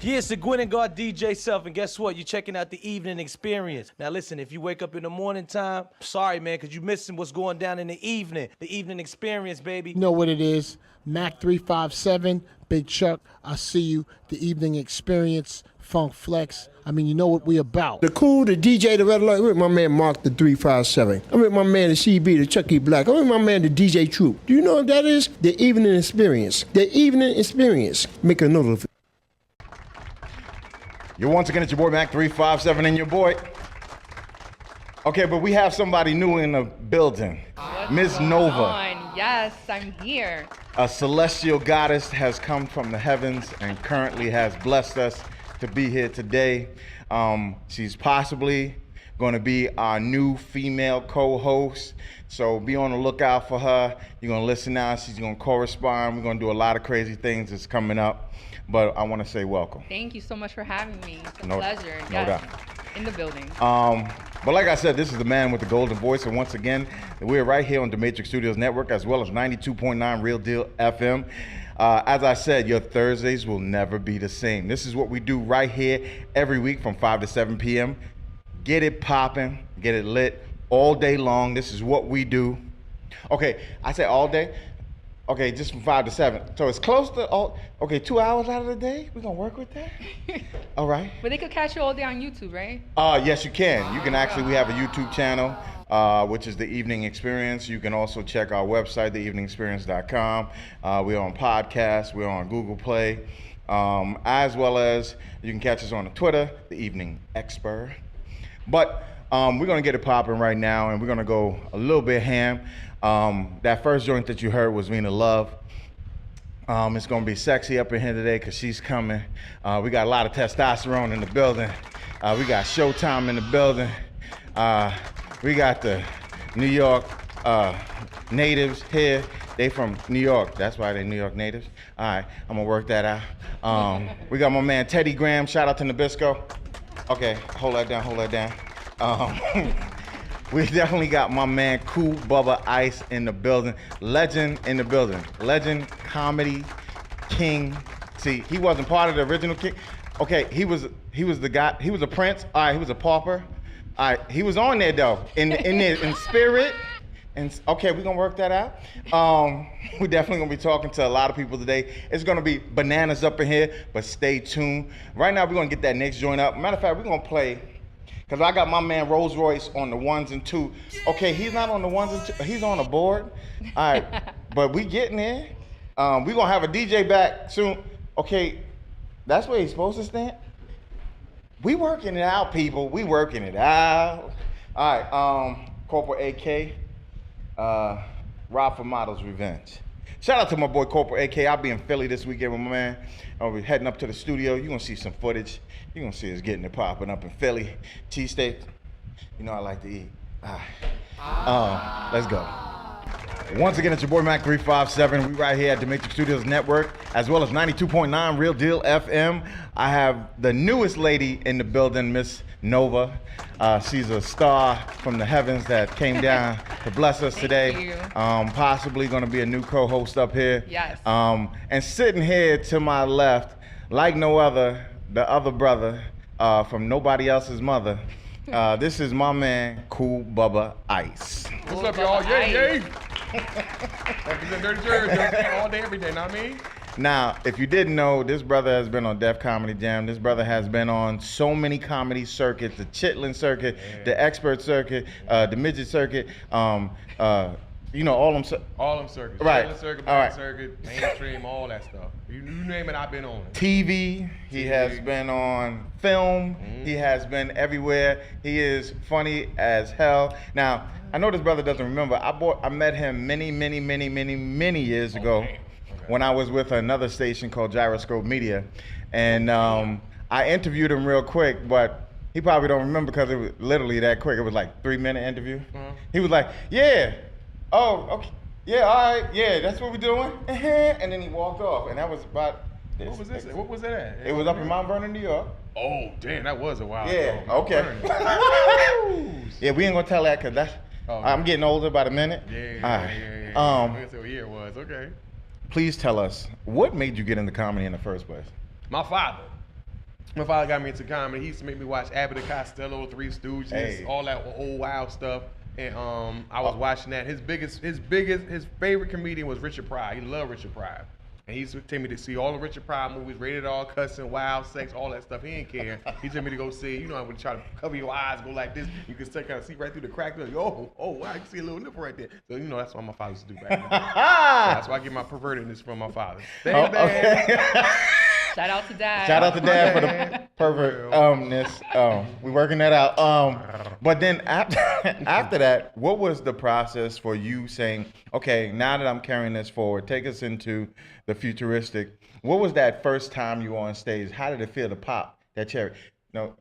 Yeah, it's the Gwen and God DJ Self, and guess what? You're checking out the evening experience. Now listen, if you wake up in the morning time, sorry man, because you're missing what's going down in the evening experience, baby. You know what it is, Mac 357, Big Chuck, I see you, the evening experience, Funk Flex. I mean, you know what we about. The Kool, the DJ, the Red Alert. I'm with my man Mark the 357. I'm with my man the CB, the Chucky Black. I'm with my man the DJ Troop. Do you know what that is? The evening experience. The evening experience. Make a note of it. You're once again, it's your boy Mac 357 and your boy. Okay, but we have somebody new in the building. Miss Nova. Yes, I'm here. A celestial goddess has come from the heavens and currently has blessed us to be here today. She's possibly going to be our new female co-host. So be on the lookout for her. You're going to listen now. She's going to correspond. We're going to do a lot of crazy things that's coming up. But I want to say welcome. Thank you so much for having me. It's a No pleasure. doubt. Yes, in the building. But like I said, this is the man with the golden voice. And once again, we're right here on the Matrix Studios Network, as well as 92.9 Real Deal FM. As I said, your Thursdays will never be the same. This is what we do right here every week from 5 to 7 p.m. Get it popping, get it lit all day long. This is what we do. Okay, I say all day. Okay, just from 5 to 7. So it's close to all, okay, 2 hours out of the day? We're gonna work with that? All right. But they could catch you all day on YouTube, right? Yes, you can. You can actually, we have a YouTube channel, which is The Evening Experience. You can also check our website, theeveningexperience.com. We're on podcasts, we're on Google Play, as well as you can catch us on Twitter, The Evening Expert. But we're gonna get it popping right now, and we're gonna go a little bit ham. That first joint that you heard was Vina Love. It's gonna be sexy up in here today because she's coming. We got a lot of testosterone in the building. We got Shotime in the building. We got the New York natives here. They from New York. That's why they New York natives. All right, I'm gonna work that out. We got my man Teddy Graham. Shout out to Nabisco. Okay, hold that down, hold that down. We definitely got my man Kool Bubba Ice in the building. Legend in the building. Legend, comedy, king. See, he wasn't part of the original king. Okay, he was the guy, he was a prince. All right, he was a pauper. All right, he was on there though, in spirit. And okay, we're gonna work that out. We're definitely gonna be talking to a lot of people today. It's gonna be bananas up in here, but stay tuned. Right now, we're gonna get that next joint up. Matter of fact, we're gonna play, because I got my man Rolls Royce on the 1s and 2s. Okay, he's not on the 1s and 2s, he's on the board. All right, but we getting there. We're gonna have a DJ back soon. Okay, that's where he's supposed to stand. We working it out, people, we working it out. All right, Corporal AK, Rob for Model's Revenge. Shout out to my boy Corporal AK. I'll be in Philly this weekend with my man. I'll be heading up to the studio. You're gonna see some footage. You're gonna see us getting it popping up in Philly. Cheesesteak. You know I like to eat. Let's go. Once again, it's your boy Mac 357. We right here at the Matrix Studios Network, as well as 92.9 Real Deal FM. I have the newest lady in the building, Miss Nova. She's a star from the heavens that came down to bless us today. Thank you. Possibly gonna be a new co-host up here. Yes. And sitting here to my left, like no other, the other brother from nobody else's mother. This is my man, Kool Bubba Ice. What's up, y'all? Yay, yay! Represent Dirty Jersey all day, every day, know what I mean? Now, if you didn't know, this brother has been on Def Comedy Jam. This brother has been on so many comedy circuits, the Chitlin circuit, the Expert circuit, the Midget circuit, you know, all them circuits. Right. Chitlin circuit, All right. circuit, mainstream, all that stuff. You name it, I've been on it. TV, he has been on film, he has been everywhere. He is funny as hell. Now, I know this brother doesn't remember. I met him many years ago when I was with another station called Gyroscope Media. And I interviewed him real quick, but he probably don't remember because it was literally that quick. It was like 3-minute interview. He was like, yeah, oh, okay, yeah, all right, yeah, that's what we're doing. And then he walked off, and that was about this. What was this? What was that at? It was up in Mount Vernon, New York. Oh, damn, that was a while Yeah, ago. okay. Yeah, we ain't gonna tell that because that's, I'm getting older by the minute. Yeah. I guess what year it was, okay. Please tell us, what made you get into comedy in the first place? My father. My father got me into comedy. He used to make me watch Abbott and Costello, Three Stooges, all that old wild stuff. And I was watching that. His favorite comedian was Richard Pryor. He loved Richard Pryor. And he used to take me to see all the Richard Pryor movies, rated R, cussing, wild, sex, all that stuff. He didn't care. He told me to go see, when you try to cover your eyes, go like this, you can still kind of see right through the crack. Like, oh, wow, I can see a little nipple right there. So, that's what my father used to do back then. So that's why I get my pervertedness from my father. Okay. Shout out to Dad. Shout out to Dad for the pervert-ness. We working that out. But then after that, what was the process for you saying, okay, now that I'm carrying this forward, take us into the futuristic. What was that first time you were on stage? How did it feel to pop that cherry? No,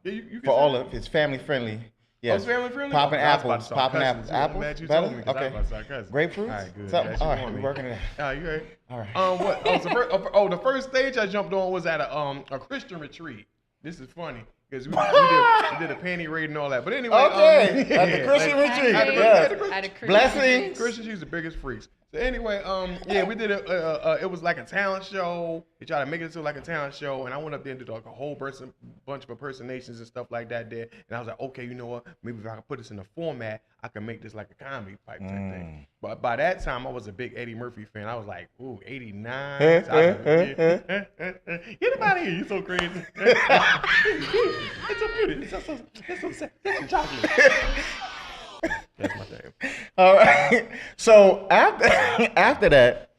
you for all of it's family friendly. Yes. Oh, family friendly? Popping apples. Popping apples. Apples? Glad you Better? told me, 'cause I was about to start cussing. Grapefruits? All right, good. Something? All right, we're working it out. You right. All right. What? The first stage I jumped on was at a Christian retreat. This is funny because we did a panty raid and all that. But anyway. Okay. At the Christian retreat. At a Christian Blessings. Christians, she's the biggest freaks. So anyway, we did it was like a talent show. They tried to make it into like a talent show, and I went up there and did like a whole bunch of impersonations and stuff like that there. And I was like, okay, you know what? Maybe if I can put this in a format, I can make this like a comedy type thing. But by that time, I was a big Eddie Murphy fan. I was like, ooh, 89. Get him out of here, you so crazy. It's so pretty. It's so sad. That's some chocolate. That's my thing. All right. So after that,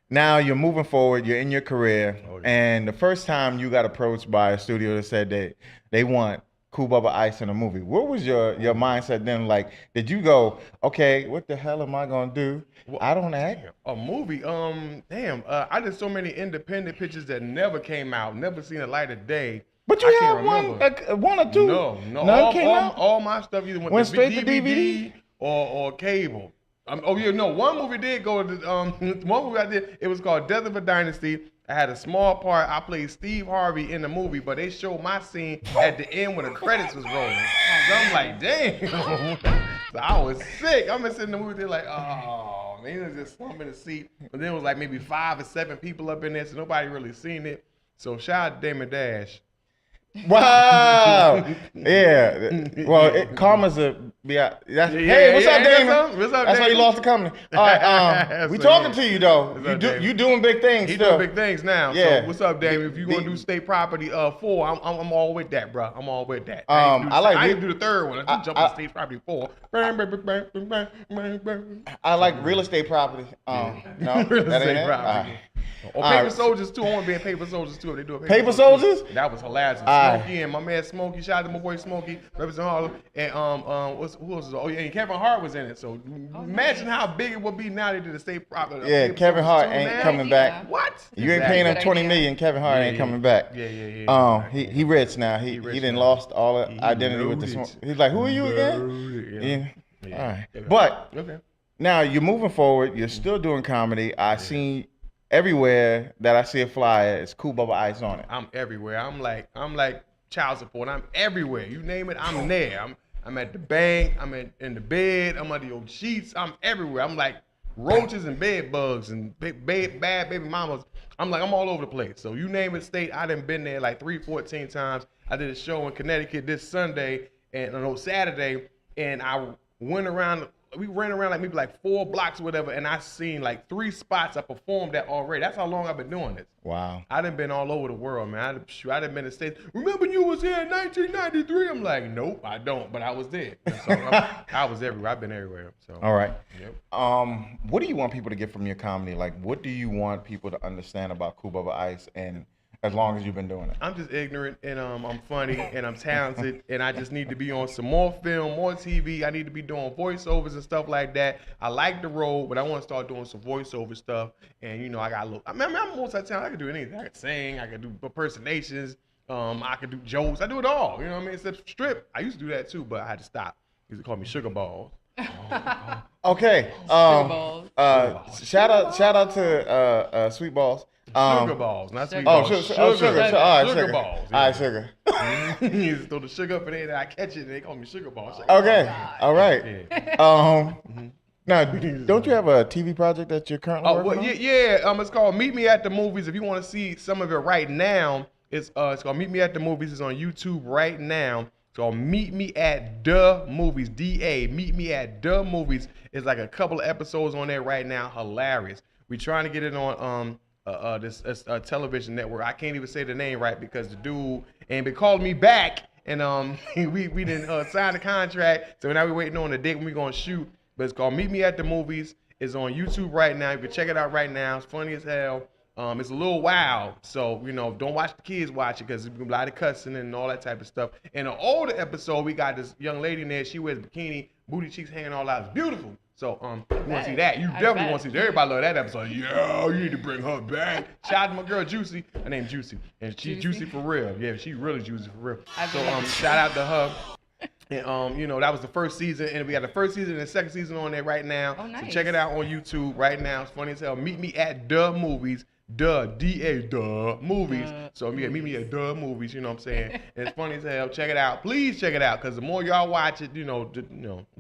now you're moving forward. You're in your career, and the first time you got approached by a studio that said they want Kool Bubba Ice in a movie. What was your mindset then? Like, did you go, okay, what the hell am I gonna do? Well, I don't act. A movie? I did so many independent pictures that never came out, never seen the light of day. But you have one or two. No. None came out? All my stuff either went straight to to DVD or cable. One movie did go to one movie I did. It was called Death of a Dynasty. I had a small part. I played Steve Harvey in the movie, but they showed my scene at the end when the credits was rolling. So I'm like, damn. So I was sick. I'm sitting in the movie there like, oh man, he was just slumping in the seat. But then it was like maybe 5 or 7 people up in there, so nobody really seen it. So shout out to Damon Dash. Wow. Yeah. Well, karma's a hey, what's up, Damon? What's up, That's why you lost the company. All right, we talking to you though. You doing big things. He still. doing big things now. Yeah. So what's up, Damon? If you gonna do state property 4, I'm all with that, bro. I'm all with that. I didn't do the third one. I just jumped to state property 4. I like real estate property. No, Real that ain't estate it? property. Or Paper Soldiers too. I want to be in Paper Soldiers too. If they do a Paper Soldiers? That was hilarious. Smokey and my man Smokey. Shout out to my boy Smokey, representing Harlem. And who else? Oh yeah, and Kevin Hart was in it. So imagine how big it would be now they did a state property. Yeah, Kevin Hart ain't coming back. What? You ain't paying him $20 million. Kevin Hart ain't coming back. Yeah. He rich now. He done lost all the identity with the smoke. He's like, who are you again? Yeah. All right. But now you're moving forward. You're still doing comedy. I seen everywhere that I see a flyer, it's Kool Bubba Ice on it. I'm everywhere. I'm like child support. I'm everywhere. You name it, I'm there. I'm at the bank. I'm in the bed. I'm under your sheets. I'm everywhere. I'm like roaches and bed bugs and bad baby mamas. I'm all over the place. So you name it, state. I done been there like 14 times. I did a show in Connecticut this Sunday and Saturday, and we ran around like maybe like 4 blocks or whatever, and I seen like 3 spots I performed at already. That's how long I've been doing this. Wow. I done been all over the world, man. I done been in States. Remember you was here in 1993? I'm like, nope, I don't, but I was there. So I was everywhere. I've been everywhere. So. All right. Yep. What do you want people to get from your comedy? Like, what do you want people to understand about Kool Bubba Ice and as long as you've been doing it? I'm just ignorant, and I'm funny, and I'm talented, and I just need to be on some more film, more TV. I need to be doing voiceovers and stuff like that. I like the role, but I want to start doing some voiceover stuff. And I got a little. I'm multi-talented. I can do anything. I can sing. I can do impersonations. I can do jokes. I do it all. You know what I mean? Except strip. I used to do that too, but I had to stop. They used to call me Sugar Balls. Okay. Balls. Shout out to Sweet Balls. Sugar balls, not sweet Oh, balls. sugar. Sugar Sugar balls. All right, sugar. You just throw the sugar up in there, and I catch it, and they call me Sugar Balls. Sugar Okay. balls. All right. Now, don't you have a TV project that you're currently working on? Yeah. It's called Meet Me at the Movies. If you want to see some of it right now, It's called Meet Me at the Movies. It's on YouTube right now. It's called Meet Me at the Movies. DA. Meet Me at the Movies. It's like a couple of episodes on there right now. Hilarious. We trying to get it on this television network. I can't even say the name right because the dude ain't been calling me back. And we didn't sign the contract. So now we're waiting on the date when we're gonna shoot. But it's called Meet Me at the Movies. It's on YouTube right now. You can check it out right now. It's funny as hell. It's a little wild, so don't watch the kids watch it because there's a lot of cussing and all that type of stuff. In an older episode, we got this young lady in there. She wears bikini, booty cheeks hanging all out. It's beautiful. So you want to see that? You definitely want to see that. Everybody love that episode. Yeah, you need to bring her back. Shout out to my girl Juicy. Her name's Juicy, and she's juicy for real. Yeah, she really juicy for real. So shout out to her. And that was the first season, and we got the first season and the second season on there right now. Oh, nice. So check it out on YouTube right now. It's funny as hell. Meet Me at the Movies. The Movies. So meet me at the Movies, you know what I'm saying? And it's funny as hell. Check it out. Please check it out, because the more y'all watch it, the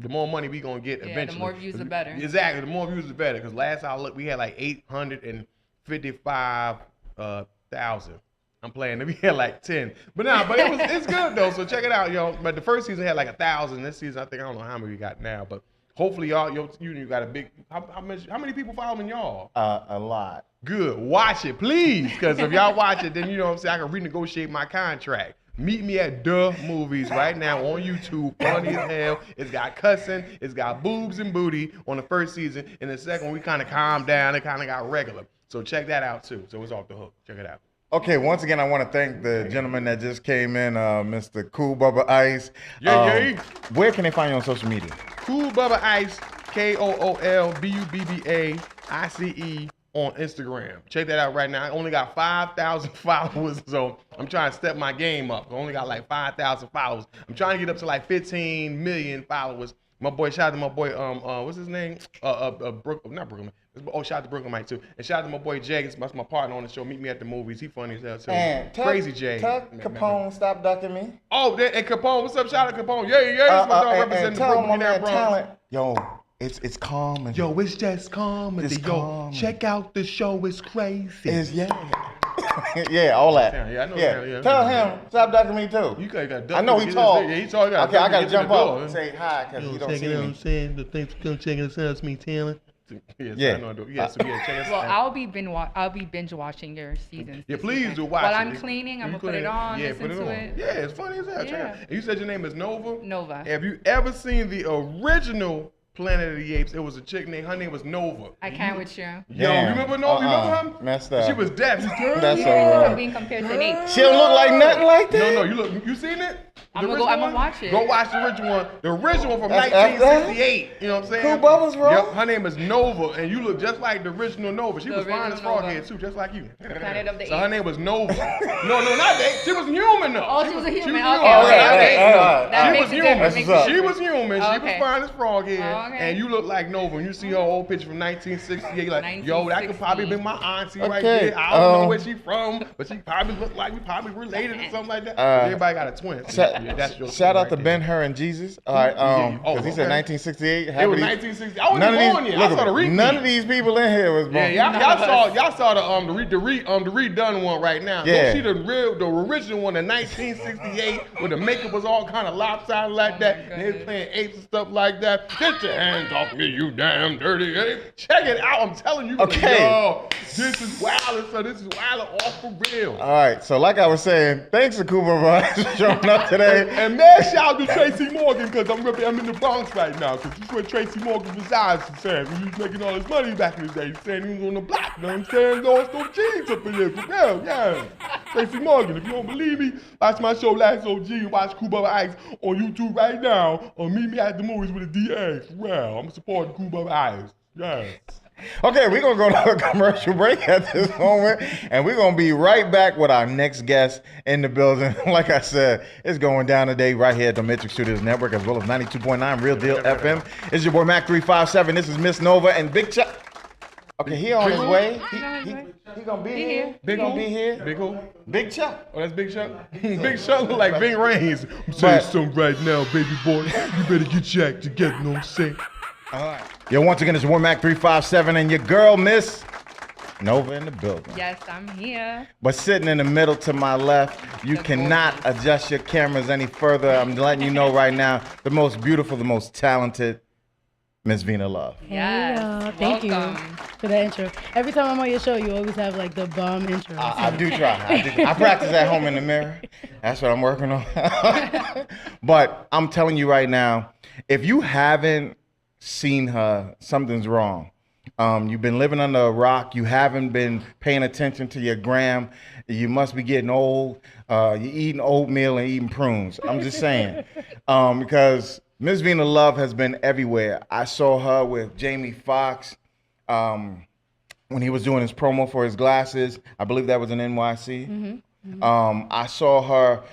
more money we gonna get eventually. The more views, the better. Exactly. The more views, the better. Because last I looked, we had like 855,000. I'm playing. We had like 10. But it's good though. So check it out, yo. But the first season had like 1,000. This season, I think, I don't know how many we got now, but hopefully y'all, you got a big. How many people following y'all? A lot. Good. Watch it, please. Because if y'all watch it, then you know what I'm saying, I can renegotiate my contract. Meet Me at the Movies right now on YouTube. Funny as hell. It's got cussing. It's got boobs and booty on the first season. In the second one, we kind of calmed down. It kind of got regular. So check that out too. So it's off the hook. Check it out. Okay, once again, I want to thank the gentleman that just came in, Mr. Kool Bubba Ice. Where can they find you on social media? Kool Bubba Ice, KoolBubbaIce on Instagram. Check that out right now. I only got 5,000 followers, so I'm trying to step my game up. I only got like 5,000 followers. I'm trying to get up to like 15 million followers. My boy, shout out to my boy, what's his name? Not Brooklyn. Shout out to Brooklyn Mike too. And shout out to my boy Jay. That's my partner on the show. Meet Me at the Movies. He funny as hell too. And Crazy Jay. Tell Capone stop ducking me. Oh, and Capone, what's up? Shout out to Capone. Yeah. That's my dog representing the Brooklyn and Bronx. Yo, it's calm. Yo, it's just comedy. It's calm. Check out the show. It's crazy. Yeah, all that. Yeah, I know. Yeah. Tell him stop ducking me too. You got I know he tall. Yeah, he tall. Okay, I gotta jump up and say hi because he don't see me. I'm saying? The thanks for coming checking us out. It's me, Taylor. Yeah. I know. Check us out. Well, I'll be binge watching your seasons. Yeah, please do watch While it. I'm cleaning, I'm gonna put it on. Yeah, listen put it to on. it. Yeah, it's funny as hell. Check it out. And you said your name is Nova? Nova. Have you ever seen the original Planet of the Apes? It was a chick named, her name was Nova. I can't with you. Yo, you remember Nova? You remember her? Messed up. She was deaf. That's so I'm wrong. being compared to an ape. She don't look like nothing like that. No, you seen it? I'm gonna watch it. Go watch the original one. The original one from That's 1968. You know what I'm saying? Kool Bubba's wrong. Yep, her name is Nova, and you look just like the original Nova. She was fine as original froghead too, just like you. Planet of the So her Apes. name was Nova. No, not that. She was human though. Oh, she was a human. She was Okay. That She makes was it human. different. Makes it She was human. She was Okay. fine as froghead, Okay. and you look like Nova. And you see her old picture from 1968. You're like, yo, that could probably be my auntie right Okay, there. I don't know where she from, but she probably looked like we probably related or something like that. Everybody got a twin. That's your Shout out right to there. Ben, Her, and Jesus. All right, because he said 1968. It was 1960. I wasn't born yet. I saw the repeat. None of these people in here was born. Yeah, y'all saw the redone one right now. Yeah. Go see the original one in 1968 where the makeup was all kind of lopsided like that. And they was playing apes and stuff like that. Get your hands off me, you damn dirty ape. Check it out. I'm telling you. Okay. Yo, this is wild. So this is wild off for real. All right, so like I was saying, thanks to Kool Bubba Ice for showing up today. And man, shout out to Tracy Morgan because I'm in the Bronx right now because this is where Tracy Morgan resides. He said he was making all his money back in the day. He's saying he was on the block. You know what I'm saying? Lost those jeans up in there. For real, yeah. Tracy Morgan. If you don't believe me, watch my show Last OG. Watch Kool Bubba Ice on YouTube right now. Or meet me at the movies with a DA. For real, I'm supporting Kool Bubba Ice. Yes. Okay, we're going to go to a commercial break at this moment, and we're going to be right back with our next guest in the building. Like I said, it's going down today right here at the Matrix Studios Network, as well as 92.9 Real Deal FM. It's your boy Mac 357. This is Miss Nova and Big Chuck. Okay, he on his way. He going to be here. Big going to be here. Big who? Big Chuck. Oh, that's Big Chuck? Big Chuck look like Ving Rhames. I'm saying something right now, baby boy. You better get your act together, you know what I'm saying? All right. Yo, once again, it's your boy Mac 357 and your girl, Miss Nova in the building. Yes, I'm here. But sitting in the middle to my left, you The cannot gorgeous. adjust your cameras any further. I'm letting you know right now, the most beautiful, the most talented, Miss Vina Love. Yes. Thank Welcome. you for that intro. Every time I'm on your show, you always have like the bomb intro. I do try. I practice at home in the mirror. That's what I'm working on. But I'm telling you right now, if you haven't seen her, something's wrong. You've been living under a rock. You haven't been paying attention to your gram. You must be getting old. You're eating oatmeal and eating prunes. I'm just saying. Because Miss Vina Love has been everywhere. I saw her with Jamie Foxx when he was doing his promo for his glasses. I believe that was in NYC. I saw her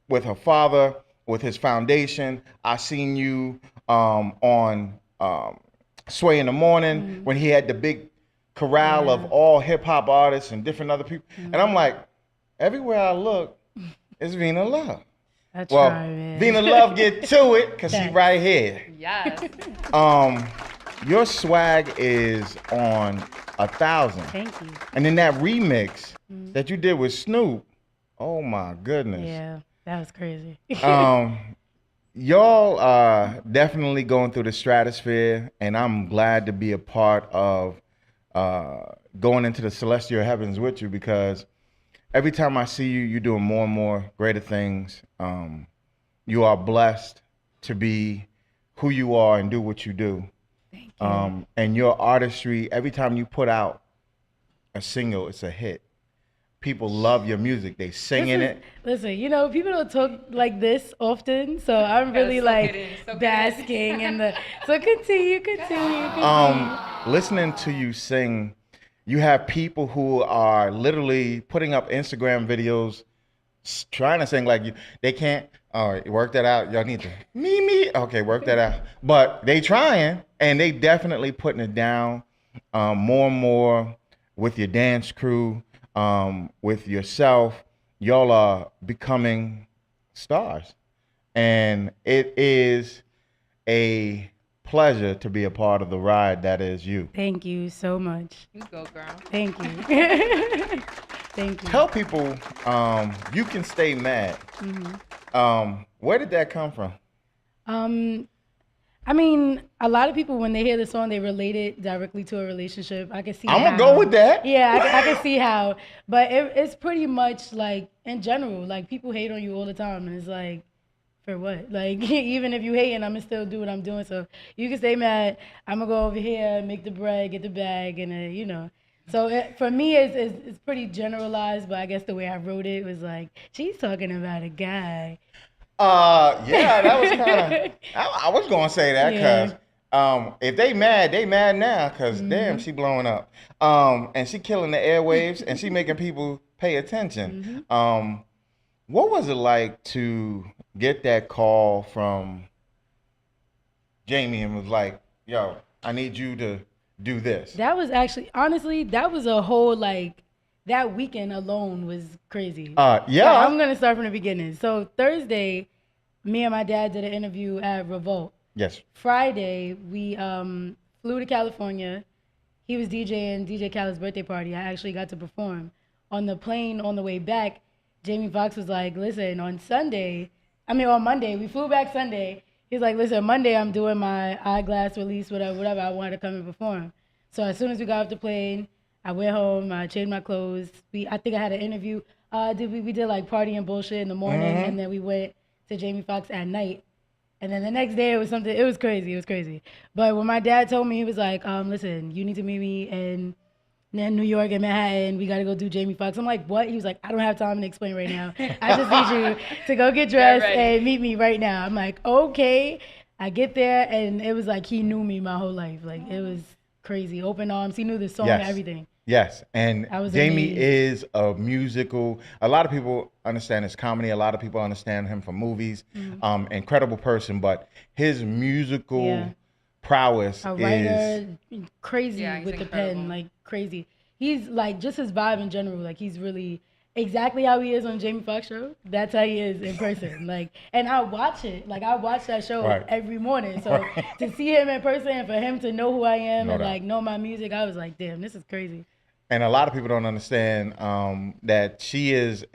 with her father, with his foundation. I seen you on Sway in the Morning when he had the big corral of all hip hop artists and different other people. And I'm like, everywhere I look, it's Vina Love. I Well, try, man. Vina Love, get to it, because she right here. Yes. Your swag is on 1,000. Thank you. And then that remix that you did with Snoop, oh my goodness. Yeah, that was crazy. Y'all are definitely going through the stratosphere, and I'm glad to be a part of going into the celestial heavens with you, because every time I see you, you're doing more and more greater things. You are blessed to be who you are and do what you do. Thank you. And your artistry, every time you put out a single, it's a hit. People love your music. They sing in it. Listen, you know, people don't talk like this often, so I'm really soak like it in, soak it in. basking in the. So continue. Listening to you sing, you have people who are literally putting up Instagram videos trying to sing like you. They can't. All right, work that out. Y'all need to me. Okay, work that out. But they trying, and they definitely putting it down more and more with your dance crew, with yourself. Y'all are becoming stars, and it is a pleasure to be a part of the ride that is you. Thank you so much. You go, girl. Thank you. Thank you. Tell people you can stay mad. Where did that come from? I mean, a lot of people when they hear the song, they relate it directly to a relationship. I can see. I'm gonna how. go with that. Yeah, I can see how. But it's pretty much like in general, like people hate on you all the time, and it's like, for what? Like even if you hating, I'm gonna still do what I'm doing. So you can stay mad. I'm gonna go over here, make the bread, get the bag, and you know. So for me, it's pretty generalized. But I guess the way I wrote it was like she's talking about a guy. Yeah, that was kind of. I was gonna say that because if they mad now because damn, she blowing up. And she killing the airwaves and she making people pay attention. What was it like to get that call from Jamie and was like, "Yo, I need you to do this"? That was actually, honestly, that was a whole like. That weekend alone was crazy. Yeah. So I'm gonna start from the beginning. So Thursday, me and my dad did an interview at Revolt. Yes. Friday, we flew to California. He was DJing DJ Khaled's birthday party. I actually got to perform. On the plane on the way back, Jamie Foxx was like, listen, on Monday, we flew back Sunday. He's like, listen, Monday I'm doing my eyeglass release, whatever. I wanted to come and perform. So as soon as we got off the plane, I went home, I changed my clothes. I think I had an interview. We did like party and bullshit in the morning, and then we went to Jamie Foxx at night. And then the next day it was crazy. But when my dad told me, he was like, listen, you need to meet me in New York and Manhattan. We got to go do Jamie Foxx. I'm like, what? He was like, I don't have time to explain right now. I just need you to go get dressed and meet me right now. I'm like, okay. I get there, and it was like he knew me my whole life. Like, it was crazy. Open arms. He knew the song and everything. Yes, and Jamie amazed. is a musical. A lot of people understand his comedy. A lot of people understand him from movies. Incredible person, but his musical prowess A writer, is crazy he's with the incredible. pen, like crazy. He's like just his vibe in general. Like he's really exactly how he is on Jamie Foxx show. That's how he is in person. Like, and I watch it. Like I watch that show every morning. So to see him in person and for him to know who I am and like know my music, I was like, damn, this is crazy. and a lot of people don't understand that she is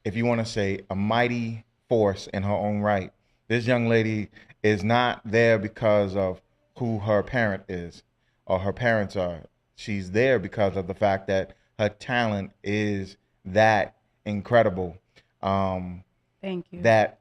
if you want to say, a mighty force in her own right. This young lady is not there because of who her parent is or her parents are. She's there because of the fact that her talent is that incredible. Thank you. That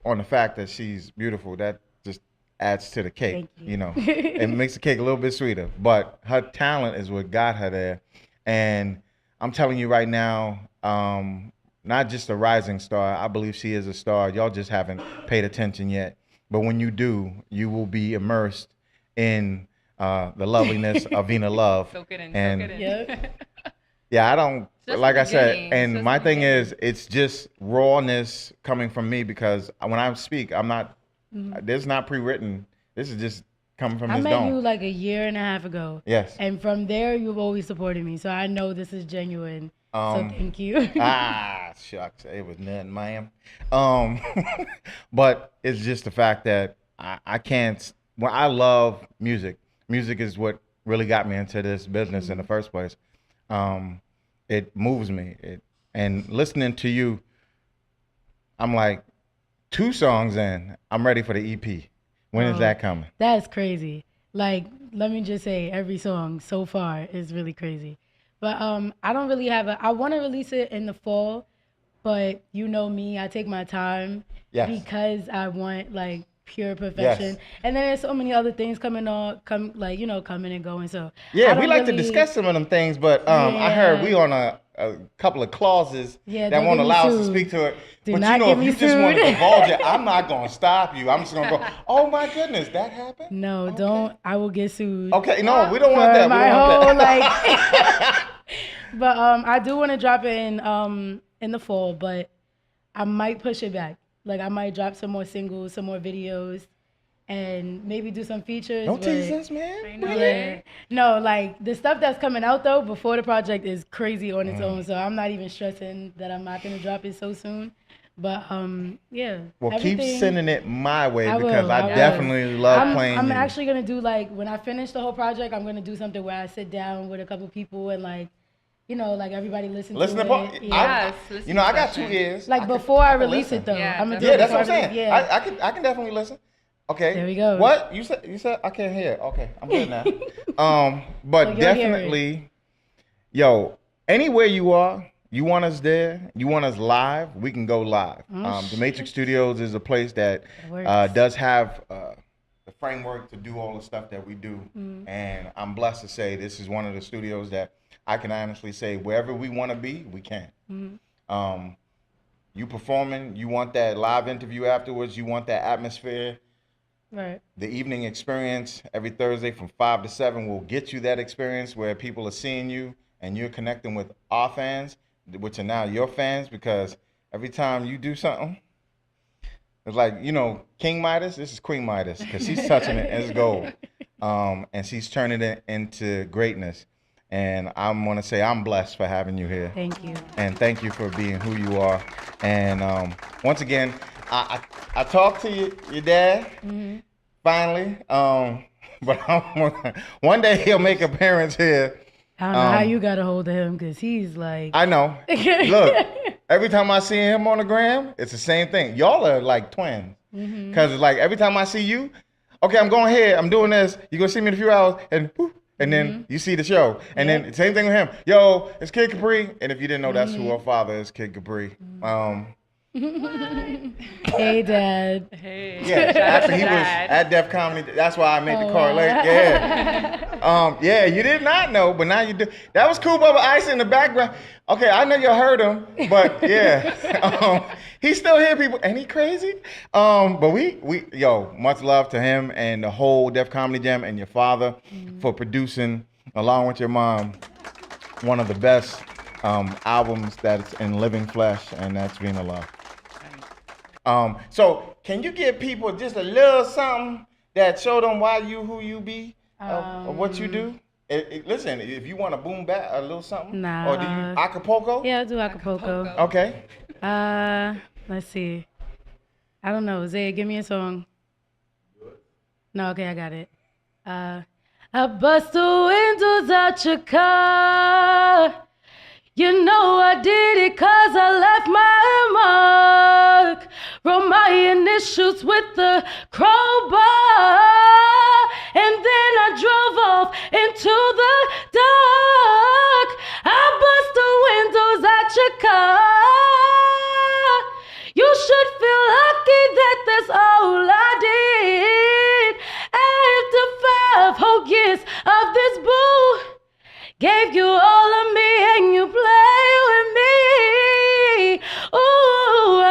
on the fact that she's beautiful, that just adds to the cake. Thank you. Know, it makes the cake a little bit sweeter. But her talent is what got her there. And I'm telling you right now, not just a rising star. I believe she is a star. Y'all just haven't paid attention yet. But when you do, you will be immersed in the loveliness of Vina Love. Soak it in. And soak it in. Yep. yeah, I don't, Just like the I said, beginning. and Just my the thing beginning. is, it's just rawness coming from me because when I speak, I'm not, this is not pre-written. This is just coming from I this met dome. you like a year and a half ago. Yes. And from there, you've always supported me. So I know this is genuine. So thank you. Shucks, it was nothing, ma'am. But it's just the fact that I can't. Well, I love music. Music is what really got me into this business in the first place. It moves me. And listening to you, I'm like 2 songs in. I'm ready for the EP. When is that coming? That's crazy. Like, let me just say, every song so far is really crazy. But I don't really have I want to release it in the fall, but you know me, I take my time because I want like pure perfection. Yes. And then there's so many other things coming and going. So Yeah, I we don't like to really- discuss some of them things, but I heard we on a couple of clauses Yeah, that don't won't get me allow us to sued. speak to it. Do But not you know, get if me you just want to sued. divulge it, I'm not going to stop you. I'm just going to go, oh my goodness, that happened? No, don't. I will get sued. Okay, no, we don't want For that. We my don't whole want that. like. But I do want to drop it in the fall, but I might push it back. Like I might drop some more singles, some more videos, and maybe do some features. Don't but- tease us, man. Yeah. No, like the stuff that's coming out though before the project is crazy on its own. So I'm not even stressing that I'm not gonna drop it so soon. But yeah. Well, keep everything- sending it my way I because will, I I will. definitely love playing I'm you. actually gonna do like when I finish the whole project, I'm gonna do something where I sit down with a couple people and like, you know, like everybody listen Listen to to it. Yes, I, listen you know, to I got 2 session. ears. Like I before I can release listen. it though. Yeah, I'm gonna do Yeah, it that's what I'm before I saying. release- Yeah. I can definitely listen. Okay. There we go. What you said? I can't hear. Okay, I'm good now. But you'll hear it. definitely, yo, anywhere you are, you want us there, you want us live, we can go live. The Matrix Studios is a place that works. does have the framework to do all the stuff that we do, and I'm blessed to say this is one of the studios that I can honestly say wherever we want to be, we can. You performing, you want that live interview afterwards, you want that atmosphere. Right. The evening experience every Thursday from 5 to 7 will get you that experience where people are seeing you and you're connecting with our fans, which are now your fans, because every time you do something, it's like, you know, King Midas, this is Queen Midas, because she's touching it as gold. And she's turning it into greatness. And I'm going to say I'm blessed for having you here. Thank you. And thank you for being who you are. And once again, I talked to your dad finally, but one day he'll make an appearance here. I don't know how you got a hold of him because he's like. I know. Look, every time I see him on the gram, it's the same thing. Y'all are like twins. Because it's like every time I see you, okay, I'm going here, I'm doing this, you're going to see me in a few hours, and whoop, and then you see the show. And then same thing with him. Yo, it's Kid Capri. And if you didn't know, that's who her father is, Kid Capri. Hey, Dad. Hey. Yeah, Shout out to actually he was Dad. at Def Comedy. That's why I made the Oh, correlation. Yeah. Yeah, you did not know, but now you do. That was Kool Bubba Ice in the background. Okay, I know you heard him, but yeah. He's still here, people. Ain't he crazy? But yo, much love to him and the whole Def Comedy Jam and your father for producing, along with your mom, one of the best albums that's in living flesh, and that's Vina Love. So can you give people just a little something that show them why you who you be, or what you do? Listen, if you want to boom back a little something, Nah. or do you Acapulco? Yeah, I'll do Acapulco. Okay. Let's see. I don't know. Zay, give me a song. No, okay, I got it. I bust the windows out your car. You know I did it 'cause I left my mark. Wrote my initials with the crowbar. And then I drove off into the dark. I bust the windows out your car. You should feel lucky that that's all I did. After 5 whole years of this boo, gave you all of me and you play with me. Ooh,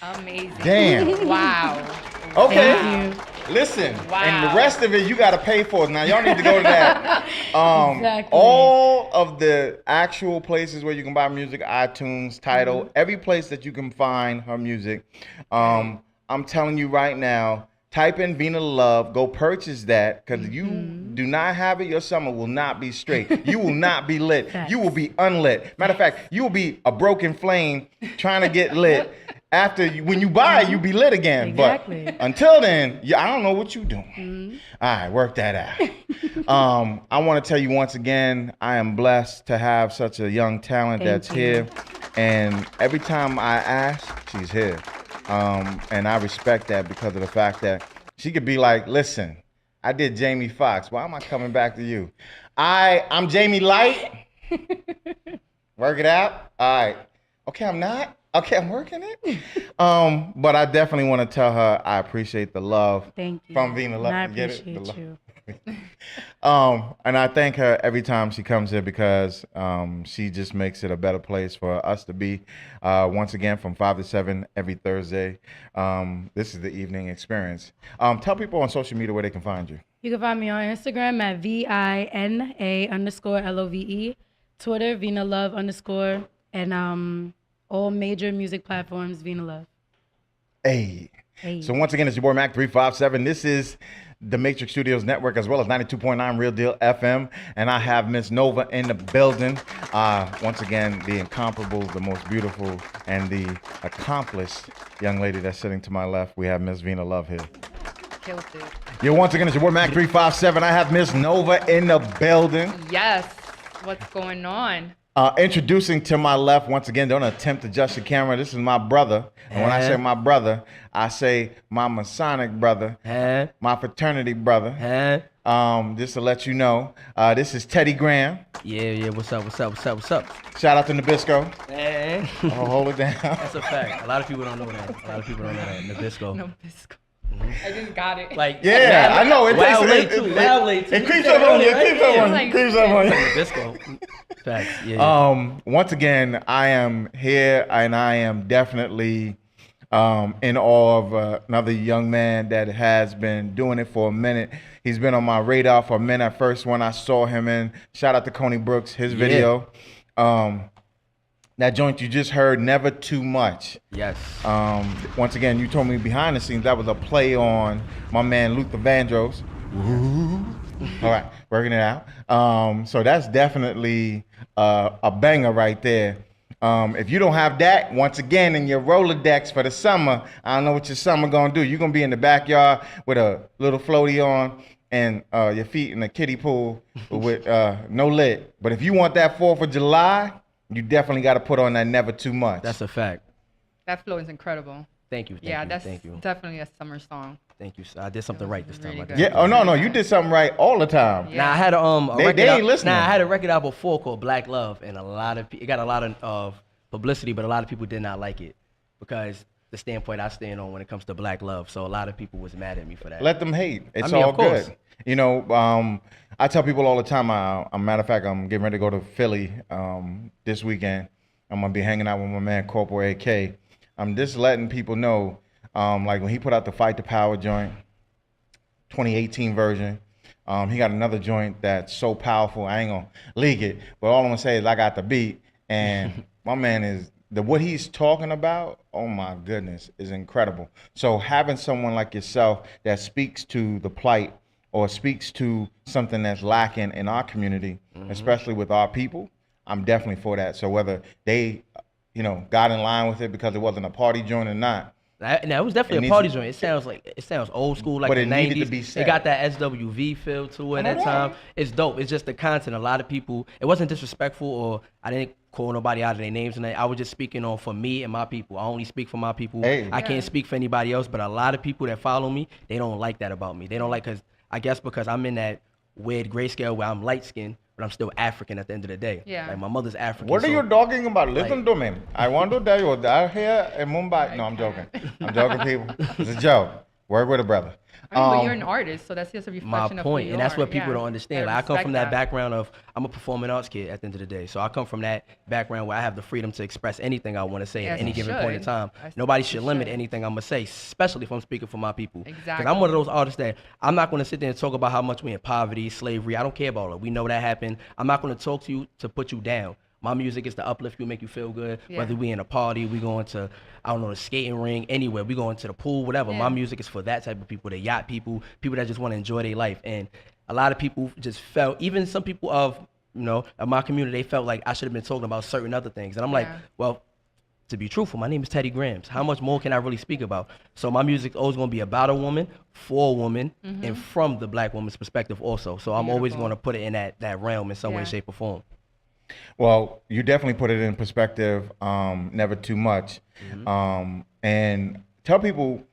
Amazing. Damn. Wow. Okay. Thank you. Listen, Wow. and the rest of it you got to pay for. Now y'all need to go to that. Exactly. All of the actual places where you can buy music, iTunes, Tidal, every place that you can find her music. I'm telling you right now, type in Vina Love, go purchase that, because you do not have it, your summer will not be straight. You will not be lit. You will be unlit. Matter of fact, you will be a broken flame trying to get lit. When you buy it, you be lit again. Exactly. But until then, I don't know what you're doing. All right, work that out. I want to tell you once again, I am blessed to have such a young talent that's here. And every time I ask, she's here. And I respect that because of the fact that she could be like, listen, I did Jamie Foxx. Why am I coming back to you? I'm Jamie Light. Work it out. All right. Okay, I'm not. Okay, I'm working it. But I definitely want to tell her I appreciate the love. Thank you. From Vina Love. And I Get it? appreciate The love. you. And I thank her every time she comes here because she just makes it a better place for us to be. Once again, from 5 to 7 every Thursday. This is the evening experience. Tell people on social media where they can find you. You can find me on Instagram at VINA_LOVE, Twitter, Vina Love _ and all major music platforms, Vina Love. Hey. Hey. So once again, it's your boy Mac 357. This is the Matrix Studios Network as well as 92.9 Real Deal FM. And I have Miss Nova in the building. Once again, the incomparable, the most beautiful, and the accomplished young lady that's sitting to my left. We have Miss Vina Love here. Killed it. Yeah, once again, it's your boy Mac 357. I have Miss Nova in the building. Yes. What's going on? Introducing to my left, once again, don't attempt to adjust the camera. This is my brother. And when I say my brother, I say my Masonic brother, my fraternity brother. Just to let you know, this is Teddy Graham. Yeah, what's up? Shout out to Nabisco. Hey. Oh, hold it down. That's a fact. A lot of people don't know that. Nabisco. No biscuit. I just got it. Like, Yeah, I know. It takes Wild late too. It creeps up on you. It creeps up on you. Nabisco. Facts. Yeah. Once again, I am here and I am definitely in awe of another young man that has been doing it for a minute. He's been on my radar for a minute. At first, when I saw him in, shout out to Coney Brooks, his video. That joint you just heard, Never Too Much. Yes. Once again, you told me behind the scenes that was a play on my man Luther Vandross. All right, working it out. So that's definitely a banger right there. If you don't have that, once again, in your Rolodex for the summer, I don't know what your summer gonna do. You're gonna be in the backyard with a little floaty on and your feet in a kiddie pool with no lid. But if you want that 4th of July, you definitely got to put on that Never Too Much. That's a fact. That flow is incredible. Thank you. That's Thank you. definitely a summer song. Thank you. I did something right this time. Really I good. did. Yeah. Oh no, you did something right all the time. Yeah. Now I had a record they ain't out, listening. Nah, I had a record out before called Black Love, and it got a lot of publicity, but a lot of people did not like it because the standpoint I stand on when it comes to Black Love. So a lot of people was mad at me for that. Let them hate. It's I mean, all of course. good. You know, I tell people all the time. Matter of fact, I'm getting ready to go to Philly this weekend. I'm gonna be hanging out with my man Corporal AK. I'm just letting people know, like when he put out the Fight the Power joint, 2018 version. He got another joint that's so powerful. I ain't gonna leak it, but all I'm gonna say is I got the beat, and my man is what he's talking about. Oh my goodness, is incredible. So having someone like yourself that speaks to the plight or speaks to something that's lacking in our community, especially with our people, I'm definitely for that. So whether they, got in line with it because it wasn't a party joint or not, That was definitely a party joint. It sounds old school, like But the it needed 90s. to be It said. got that SWV feel to it at that time. It's dope. It's just the content. A lot of people, it wasn't disrespectful, or I didn't call nobody out of their names, and I was just speaking on for me and my people. I only speak for my people. Hey. I can't speak for anybody else, but a lot of people that follow me, they don't like that about me. They don't like, because I'm in that weird grayscale where I'm light skinned, but I'm still African at the end of the day. Yeah. Like my mother's African. What are so- you talking about? Listen to me. I want to tell you that here in Mumbai. No, I'm joking. I'm joking, people. It's a joke. Work with a brother. I mean, but you're an artist, so that's just a My reflection of who point, you and that's are. what people Yeah. don't understand. Like, I come respect from that background of, I'm a performing arts kid at the end of the day. So I come from that background where I have the freedom to express anything I want to say Yes, at any you given point in should. time. As Nobody you should limit should. anything I'm gonna say, especially if I'm speaking for my people. Because Exactly. I'm one of those artists that I'm not gonna sit there and talk about how much we in poverty, slavery. I don't care about it. We know that happened. I'm not gonna talk to you to put you down. My music is to uplift you, make you feel good. Yeah. Whether we in a party, we going to, I don't know, the skating ring, anywhere. We going to the pool, whatever. Yeah. My music is for that type of people, the yacht people, people that just want to enjoy their life. And a lot of people just felt, even some people of my community, they felt like I should have been talking about certain other things. And I'm like, Yeah. well, to be truthful, my name is Teddy Grams. How much more can I really speak about? So my music's always going to be about a woman, for a woman, and from the black woman's perspective also. So I'm always Beautiful. going to put it in that realm in some way, Yeah. shape, or form. Well, you definitely put it in perspective, never too much. And tell people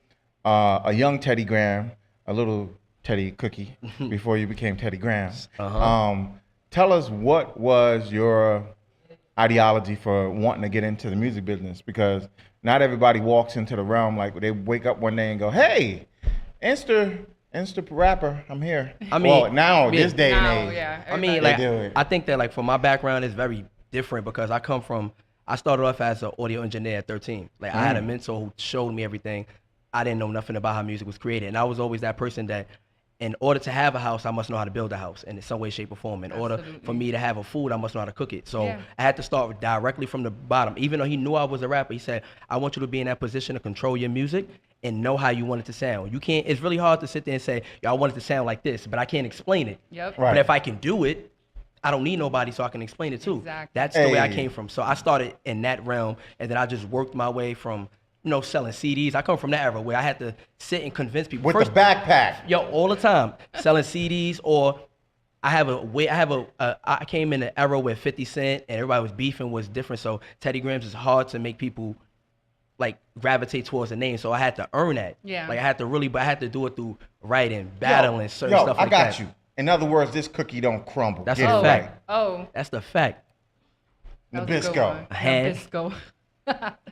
a young Teddy Graham, a little Teddy Cookie before you became Teddy Graham. Tell us what was your ideology for wanting to get into the music business, because not everybody walks into the realm like they wake up one day and go, hey, Insta rapper, I'm here. I mean, well, now, yeah. this day Now, and age. yeah. I mean, everybody- like, do it. I think that, like, for my background, it's very different because I started off as an audio engineer at 13. Like, I had a mentor who showed me everything. I didn't know nothing about how music was created. And I was always that person that, in order to have a house, I must know how to build a house in some way, shape, or form. In order for me to have a food, I must know how to cook it. So Yeah. I had to start directly from the bottom. Even though he knew I was a rapper, he said, I want you to be in that position to control your music and know how you want it to sound. You can't, it's really hard to sit there and say, yo, I want it to sound like this, but I can't explain it. Yep. Right. But if I can do it, I don't need nobody so I can explain it too. Exactly. That's the way I Hey. came from. So I started in that realm, and then I just worked my way from, selling CDs. I come from that era where I had to sit and convince people. With First, the backpack. yo, all the time, selling CDs, or I came in an era where 50 Cent and everybody was beefing was different. So Teddy Grams is hard to make people like gravitate towards the name. So I had to earn that. Yeah. Like I had to do it through writing, battling, certain stuff like I got that. you. In other words, this cookie don't crumble. That's Get a it fact. right. Oh, That's the fact. that was a good Nabisco. one. I had- Nabisco.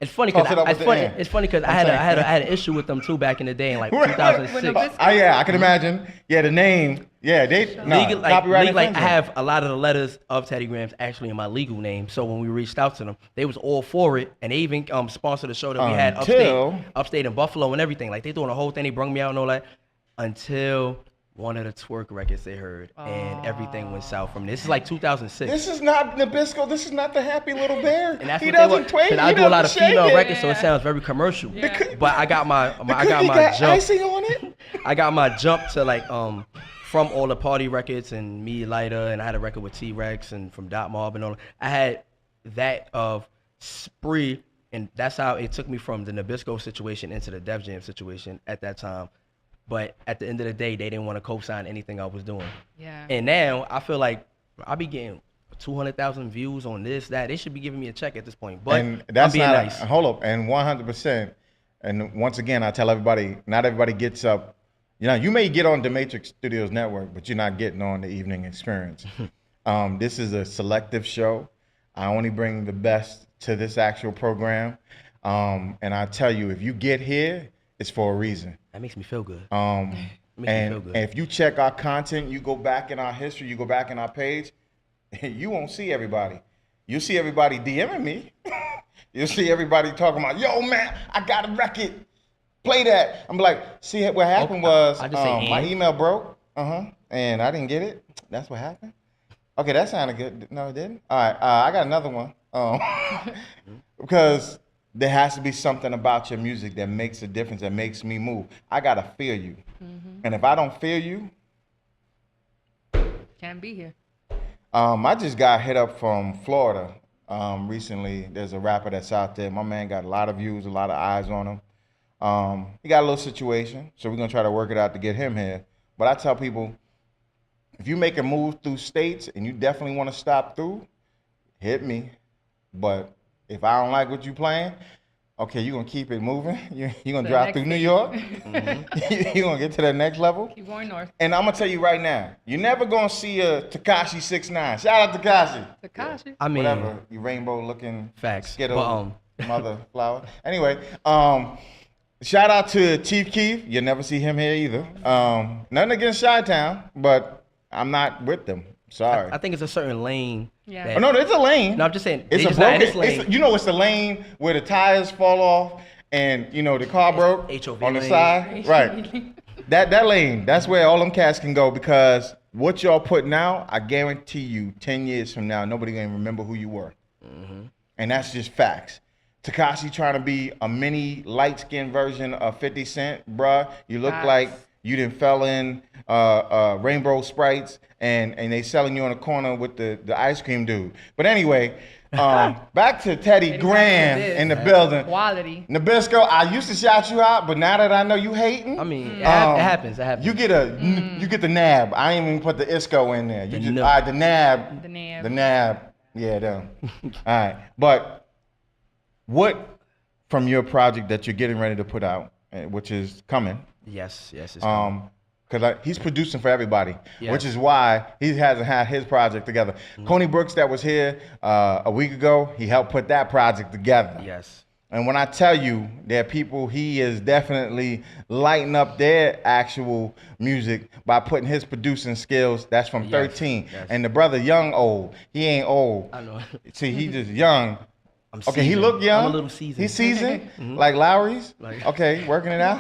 It's funny Toss it up because with the end. it's funny because I had an issue with them too back in the day in like When 2006. Nabisco- Yeah, I can imagine. Yeah, the name. Yeah, they Legal, like, copyright legal, like I infringement. have a lot of the letters of Teddy Grams actually in my legal name. So when we reached out to them, they was all for it, and they even sponsored the show that we had Until- upstate in Buffalo and everything. Like they doing the whole thing. They brung me out and all that until one of the twerk records they heard, and everything went south from this. This is like 2006. This is not Nabisco. This is not the happy little bear. And that's He what they doesn't twang. Cause I He do a lot of doesn't shake female it. records, so it Yeah. sounds very commercial. Yeah. But I got my The cookie got jump. icing on it. I got my jump to like from all the party records and Me Lighter, and I had a record with T-Rex and from Dot Mob and all. I had that of Spree, and that's how it took me from the Nabisco situation into the Def Jam situation at that time. But at the end of the day, they didn't want to co-sign anything I was doing. Yeah. And now I feel like I be getting 200,000 views on this, that. They should be giving me a check at this point. But And that's I'm being not nice. hold up. And 100%. And once again, I tell everybody, not everybody gets up. You may get on the Matrix Studios Network, but you're not getting on the Evening Experience. This is a selective show. I only bring the best to this actual program. And I tell you, if you get here, it's for a reason. That makes me feel good. And Makes me feel good. if you check our content, you go back in our history, you go back in our page, you won't see everybody. You'll see everybody DMing me. You'll see everybody talking about, yo, man, I got a record. Play that. I'm like, see, what happened was I just say my and. email broke, and I didn't get it. That's what happened. Okay, that sounded good. No, it didn't. All right, I got another one. Because there has to be something about your music that makes a difference, that makes me move. I gotta feel you, and if I don't feel you, Can't be here. I just got hit up from Florida recently. There's a rapper that's out there. My man got a lot of views, a lot of eyes on him. He got a little situation, so we're gonna try to work it out to get him here. But I tell people, if you make a move through states and you definitely want to stop through, hit me. But if I don't like what you playing, okay, you're gonna keep it moving. You're gonna The drive next through New state. York. You're gonna get to that next level. Keep going north. And I'm gonna tell you right now, you're never gonna see a Tekashi 6ix9ine. Shout out Tekashi. Tekashi. I mean, Whatever, you rainbow looking facts. Skittle But, mother flower. Anyway, shout out to Chief Keef. You'll never see him here either. Nothing against Chi-Town, but I'm not with them. Sorry. I think it's a certain lane. Yeah. that- Oh, no, there's a lane. No, I'm just saying. It's they a just not in broken. this lane. You know, it's the lane where the tires fall off and the car broke HOV on the lane. side. Right. That lane. That's where all them cats can go because what y'all putting out, I guarantee you, 10 years from now, nobody gonna remember who you were. And that's just facts. Tekashi trying to be a mini light-skinned version of 50 Cent, bruh. You look Facts. like you done fell in rainbow sprites and they selling you on the corner with the ice cream dude. But anyway, back to Teddy Graham this. in the building. Quality. Nabisco, I used to shout you out, but now that I know you hating, I mean, it happens. It happens. you get you get the nab. I ain't even put the isco in there. You The just nub. all right, the nab. The nab. The nab. Yeah, them. All right, but what from your project that you're getting ready to put out, which is coming? Yes, it's coming. Because he's producing for everybody, Yes. which is why he hasn't had his project together. Coney Brooks, that was here a week ago, he helped put that project together. Yes. And when I tell you there are people, he is definitely lighting up their actual music by putting his producing skills. That's from 13. yes. And the brother young old, he ain't old. I know. See, he just young. I'm Okay, he seasoned. look young. I'm a little seasoned. He's seasoned, like Lowry's. Like- Okay, working it out.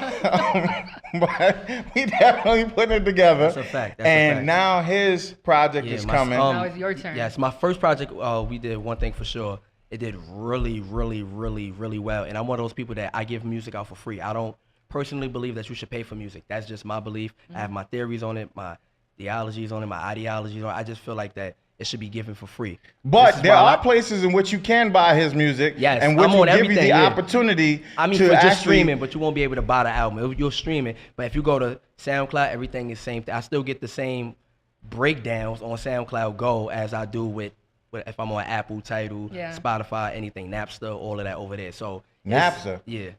But we definitely putting it together. That's a fact. That's a and fact. now his project is coming. Now it's your turn. Yes, my first project, we did one thing for sure. It did really, really, really, really well. And I'm one of those people that I give music out for free. I don't personally believe that you should pay for music. That's just my belief. I have my theories on it, my theologies on it, my ideologies on it. I just feel like that it should be given for free. This But is there why are places in which you can buy his music, Yes, and which I'm will on give you everything, the yeah. opportunity I mean, to for just actually streaming, but you won't be able to buy the album. You'll stream it, but if you go to SoundCloud, everything is same thing. I still get the same breakdowns on SoundCloud Go as I do with if I'm on Apple, Tidal, Yeah. Spotify, anything, Napster, all of that over there. So it's- Napster? yeah.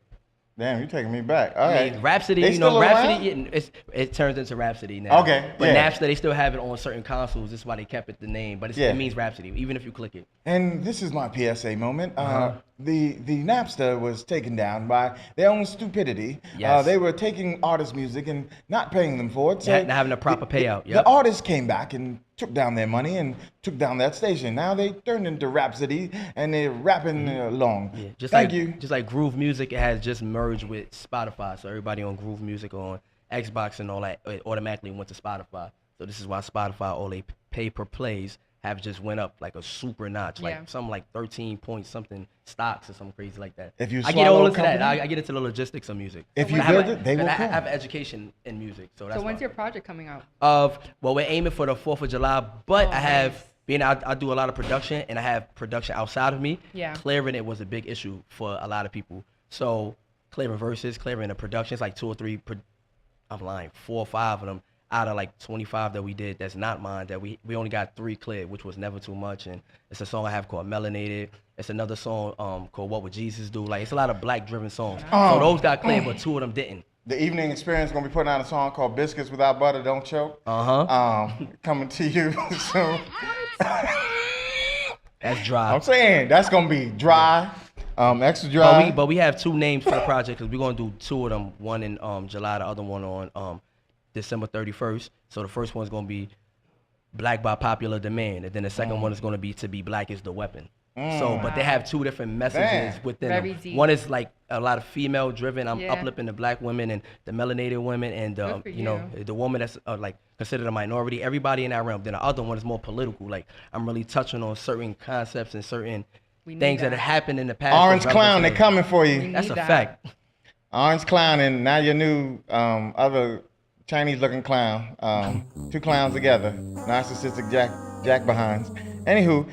Damn, you're taking me back. All I right. mean, Rhapsody, They you know, still around? Rhapsody, it turns into Rhapsody now. Okay, But yeah. Napster, they still have it on certain consoles. That's why they kept it the name. But Yeah. it means Rhapsody, even if you click it. And this is my PSA moment. Uh-huh. The Napster was taken down by their own stupidity. Yes. They were taking artists' music and not paying them for it. Not having a proper payout, The yep. artists came back and took down their money and took down that station. Now they turned into Rhapsody and they're rapping along. Yeah, just Thank like you. just like Groove Music, it has just merged with Spotify. So everybody on Groove Music on Xbox and all that, it automatically went to Spotify. So this is why Spotify, all they pay per plays have just went up like a super notch, like Yeah. something like 13 point something stocks or something crazy like that. If you I get all swallow into that. company? I get into the logistics of music. If you I have build a- it, they will I come. have an education in music, so that's So when's why. your project coming out? Well, we're aiming for the 4th of July, but Oh, I have nice. being I do a lot of production and I have production outside of me. Yeah. Clearing it was a big issue for a lot of people. So clearing verses, clearing the production, it's like 2 or 3. I'm lying, 4 or 5 of them out of like 25 that we did. That's not mine. That we only got 3 cleared, which was never too much. And it's a song I have called Melanated. It's another song called What Would Jesus Do? Like it's a lot of black driven songs. So those got cleared, but 2 of them didn't. The Evening Experience gonna be putting out a song called Biscuits Without Butter Don't Choke. Coming to you soon. That's dry. I'm saying that's gonna be dry, extra dry. But we have 2 names for the project because we're gonna do 2 of them. One in July, the other one on December 31st. So the first one's gonna be Black by Popular Demand, and then the second one is gonna be To Be Black Is the Weapon. So, but they have 2 different messages Damn. within Very them. deep. One is like a lot of female driven. I'm Yeah. uplifting the black women and the melanated women and Good for you know the woman that's like considered a minority. Everybody in that realm. Then the other one is more political. Like I'm really touching on certain concepts and certain We need things that that. have happened in the past. Orange that's Clown, they represented. coming for you. We That's a need that. fact. Orange Clown and now your new other Chinese looking clown. 2 clowns together. Narcissistic Jack behinds. Anywho,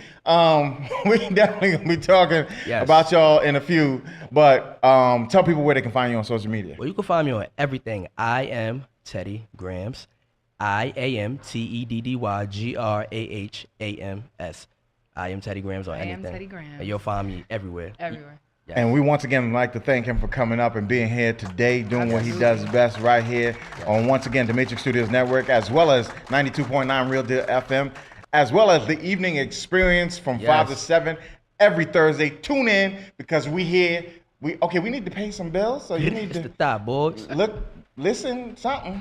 we definitely gonna be talking Yes. about y'all in a few, but tell people where they can find you on social media. Well, you can find me on everything. I am Teddy Grams. IAMTEDDYGRAHAMS. I am Teddy Grams on I am anything. Teddy Grams. And you'll find me everywhere. Everywhere. Yes. And we once again like to thank him for coming up and being here today, doing what he does best right here on, once again, the Matrix Studios Network, as well as 92.9 Real Deal FM, as well as the Evening Experience from 5 to 7 every Thursday. Tune in because we here. We need to pay some bills, so you need It's to the thought, boys. listen something.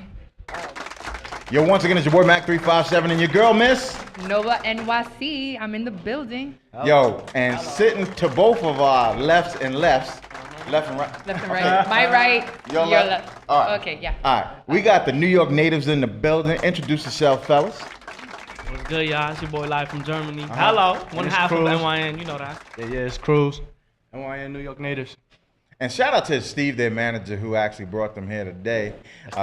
Yo, once again, it's your boy Mac 357 and your girl Miss Nova NYC. I'm in the building. Yo, and sitting to both of our left and right. Left and right. My right. Your left. All right. Okay, yeah. All right, we got the New York natives in the building. Introduce yourself, fellas. What's good, y'all? It's your boy live from Germany. Hello, one half of NYN, you know that. Yeah, it's Cruz. NYN New York natives. And shout out to Steve, their manager, who actually brought them here today.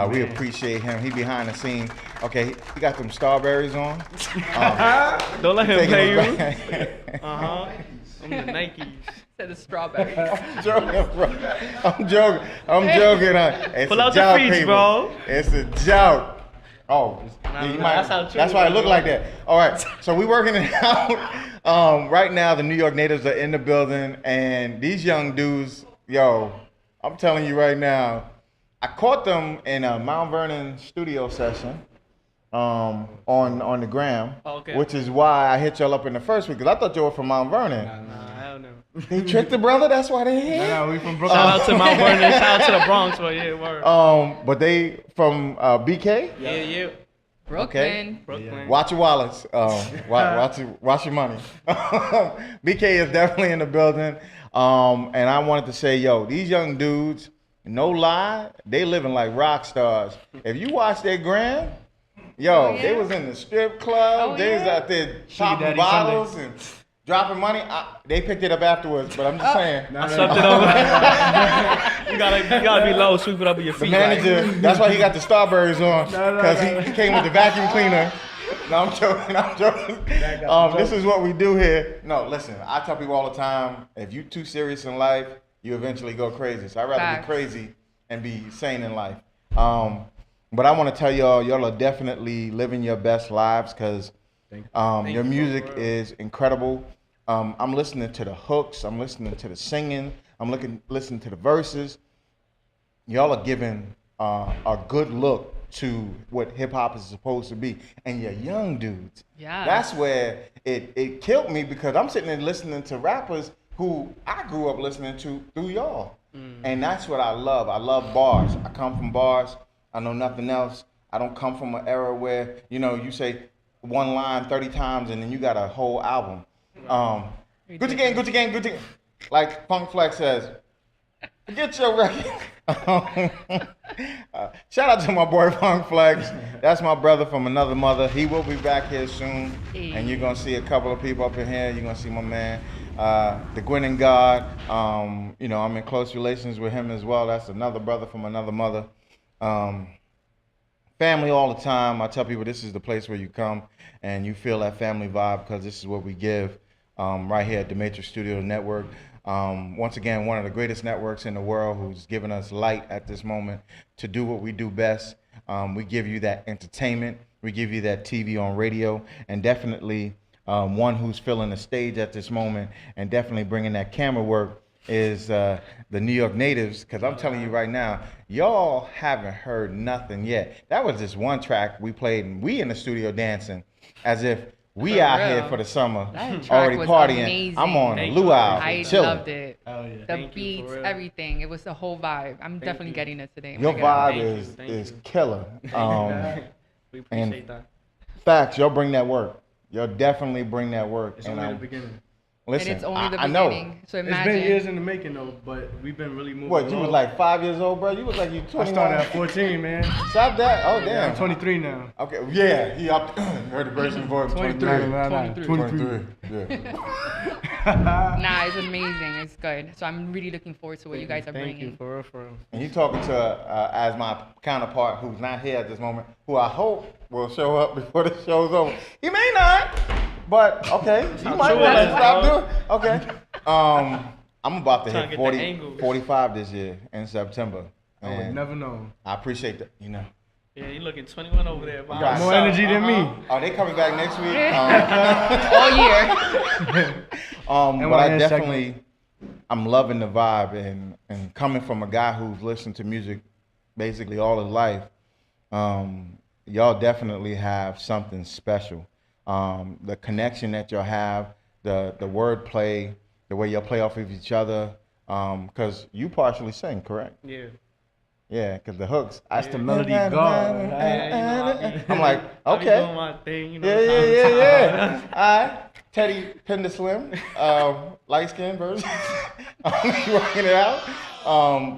We appreciate him. He behind the scenes. Okay, he got them strawberries on. Don't let him taking pay you. us back. I'm the Nikes. Said the strawberry. I'm joking, bro. I'm joking. It's Pull a out the joke, feet, people. bro. It's a joke. Oh, you might, that's why it looked like that. All right, so we working it out. Right now, the New York natives are in the building, and these young dudes, yo, I'm telling you right now, I caught them in a Mount Vernon studio session on the gram, Okay. which is why I hit y'all up in the first week, because I thought you were from Mount Vernon. Nah, hell no. They tricked the brother, that's why they here? Yeah, we from Brooklyn. Shout out to Mount Vernon, shout out to the Bronx, but yeah, word. But they from BK? Yeah. Brooklyn. Brooklyn. Watch your wallets. Watch your money. BK is definitely in the building. And I wanted to say, yo, these young dudes, no lie, they living like rock stars. If you watch their gram, yo, they was in the strip club. They was out there popping Daddy bottles and dropping money. They picked it up afterwards, but I'm just saying. I swept it over. you gotta be low, sweep it up with your The feet. manager, that's why he got the Starburys on, because he came with the vacuum cleaner. No, I'm joking. This is what we do here. No, listen, I tell people all the time, if you too serious in life, you eventually go crazy. So I'd rather Facts. be crazy and be sane in life. But I want to tell y'all are definitely living your best lives, because your music is incredible. I'm listening to the hooks. I'm listening to the singing. I'm listening to the verses. Y'all are giving a good look to what hip hop is supposed to be, and you're young dudes. Yeah. That's where it killed me, because I'm sitting there listening to rappers who I grew up listening to through y'all, and that's what I love. I love bars. I come from bars. I know nothing else. I don't come from an era where you say one line 30 times and then you got a whole album. Gucci gang, Gucci gang, Gucci gang. Like Funk Flex says, forget your record. Shout out to my boy Funk Flex. That's my brother from another mother. He will be back here soon. And you're going to see a couple of people up in here. You're going to see my man, the Gwen and God. I'm in close relations with him as well. That's another brother from another mother. Family all the time. I tell people this is the place where you come and you feel that family vibe, because this is what we give right here at the Matrix Studio Network. Once again, one of the greatest networks in the world, who's given us light at this moment to do what we do best. We give you that entertainment. We give you that TV on radio, and definitely one who's filling the stage at this moment and definitely bringing that camera work is the New York natives, because I'm telling you right now, y'all haven't heard nothing yet. That was just one track we played, and we in the studio dancing as if we out here for the summer, That track already was partying. amazing. I'm on Thank luau, I chilling. loved it. Oh, yeah. The Thank you, beats, for real. everything. It was the whole vibe. I'm definitely you. getting it today. Your My God. vibe Thank is you. killer. We appreciate that. Facts, y'all bring that work. Y'all definitely bring that work. It's only the beginning. Listen, And it's only the I know. beginning. So It's imagine. been years in the making though, but we've been really moving. What, you was along. like 5 years old, bro? You was like you 21. I started at 14, man. Stop that. Oh, Yeah, damn. I'm 23 now. Okay, yeah, he up. Heard the version for 23. 23. Yeah. Nah, it's amazing. It's good. So I'm really looking forward to what you guys are Thank bringing. you, for real, for real. And you talking to, as my counterpart, who's not here at this moment, who I hope will show up before the show's over. He may not, But okay, you might want to stop doing. Okay. I'm about to Trying hit to get the angles. 45 this year in September. I would And never know. I appreciate that. Yeah, you looking 21 over there. Bob. got More energy than me. Are they coming back next week? All year. But I definitely, I'm loving the vibe and coming from a guy who's listened to music basically all his life. Y'all definitely have something special. The connection that y'all have, the wordplay, the way y'all play off of each other. Because you partially sing, correct? Yeah. Yeah, because the hooks, that's the melody. God. I'm like, I be okay. doing my thing, you know. Yeah. All right. Teddy Pender Slim, light skinned version. I'm working it out.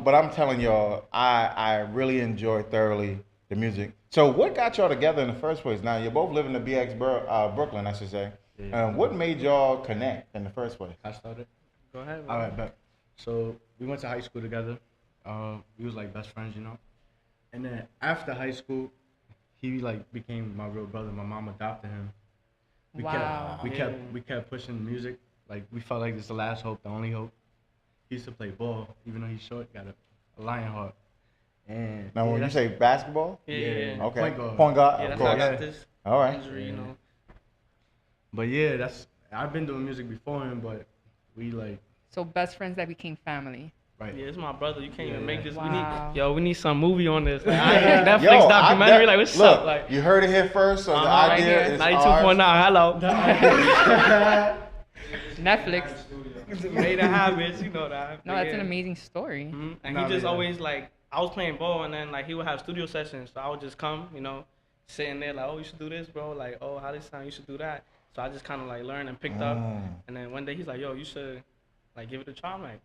But I'm telling y'all, I really enjoy thoroughly the music. So what got y'all together in the first place? Now, you both live in the BX Brooklyn, I should say. What made y'all connect in the first place? I started. Go ahead. All right, bet. So we went to high school together. We was like best friends, you know. And then after high school, he like became my real brother. My mom adopted him. We kept pushing music. Like we felt like it's the last hope, the only hope. He used to play ball, even though he's short, got a lion heart. And Now, when you say basketball? Yeah. Okay. Point guard. Yeah, of that's how I course. got this All right. injury, you know. But yeah, I've been doing music before him, but we like So best friends that became family. right. Yeah, it's my brother. You can't even make this. Wow. We need some movie on this. Like, Netflix documentary. Like, what's look, up? Like, you heard it here first, so the right idea here. is 92.9. ours. Hello. Netflix. Made it habits, you know that. No, But that's an yeah. amazing story. And he just always like, I was playing ball, and then like he would have studio sessions, so I would just come, you know, sitting there like, oh, you should do this, bro. Like, oh, how this sound? You should do that. So I just kind of like learned and picked up. And then one day he's like, yo, you should like give it a try. I'm like,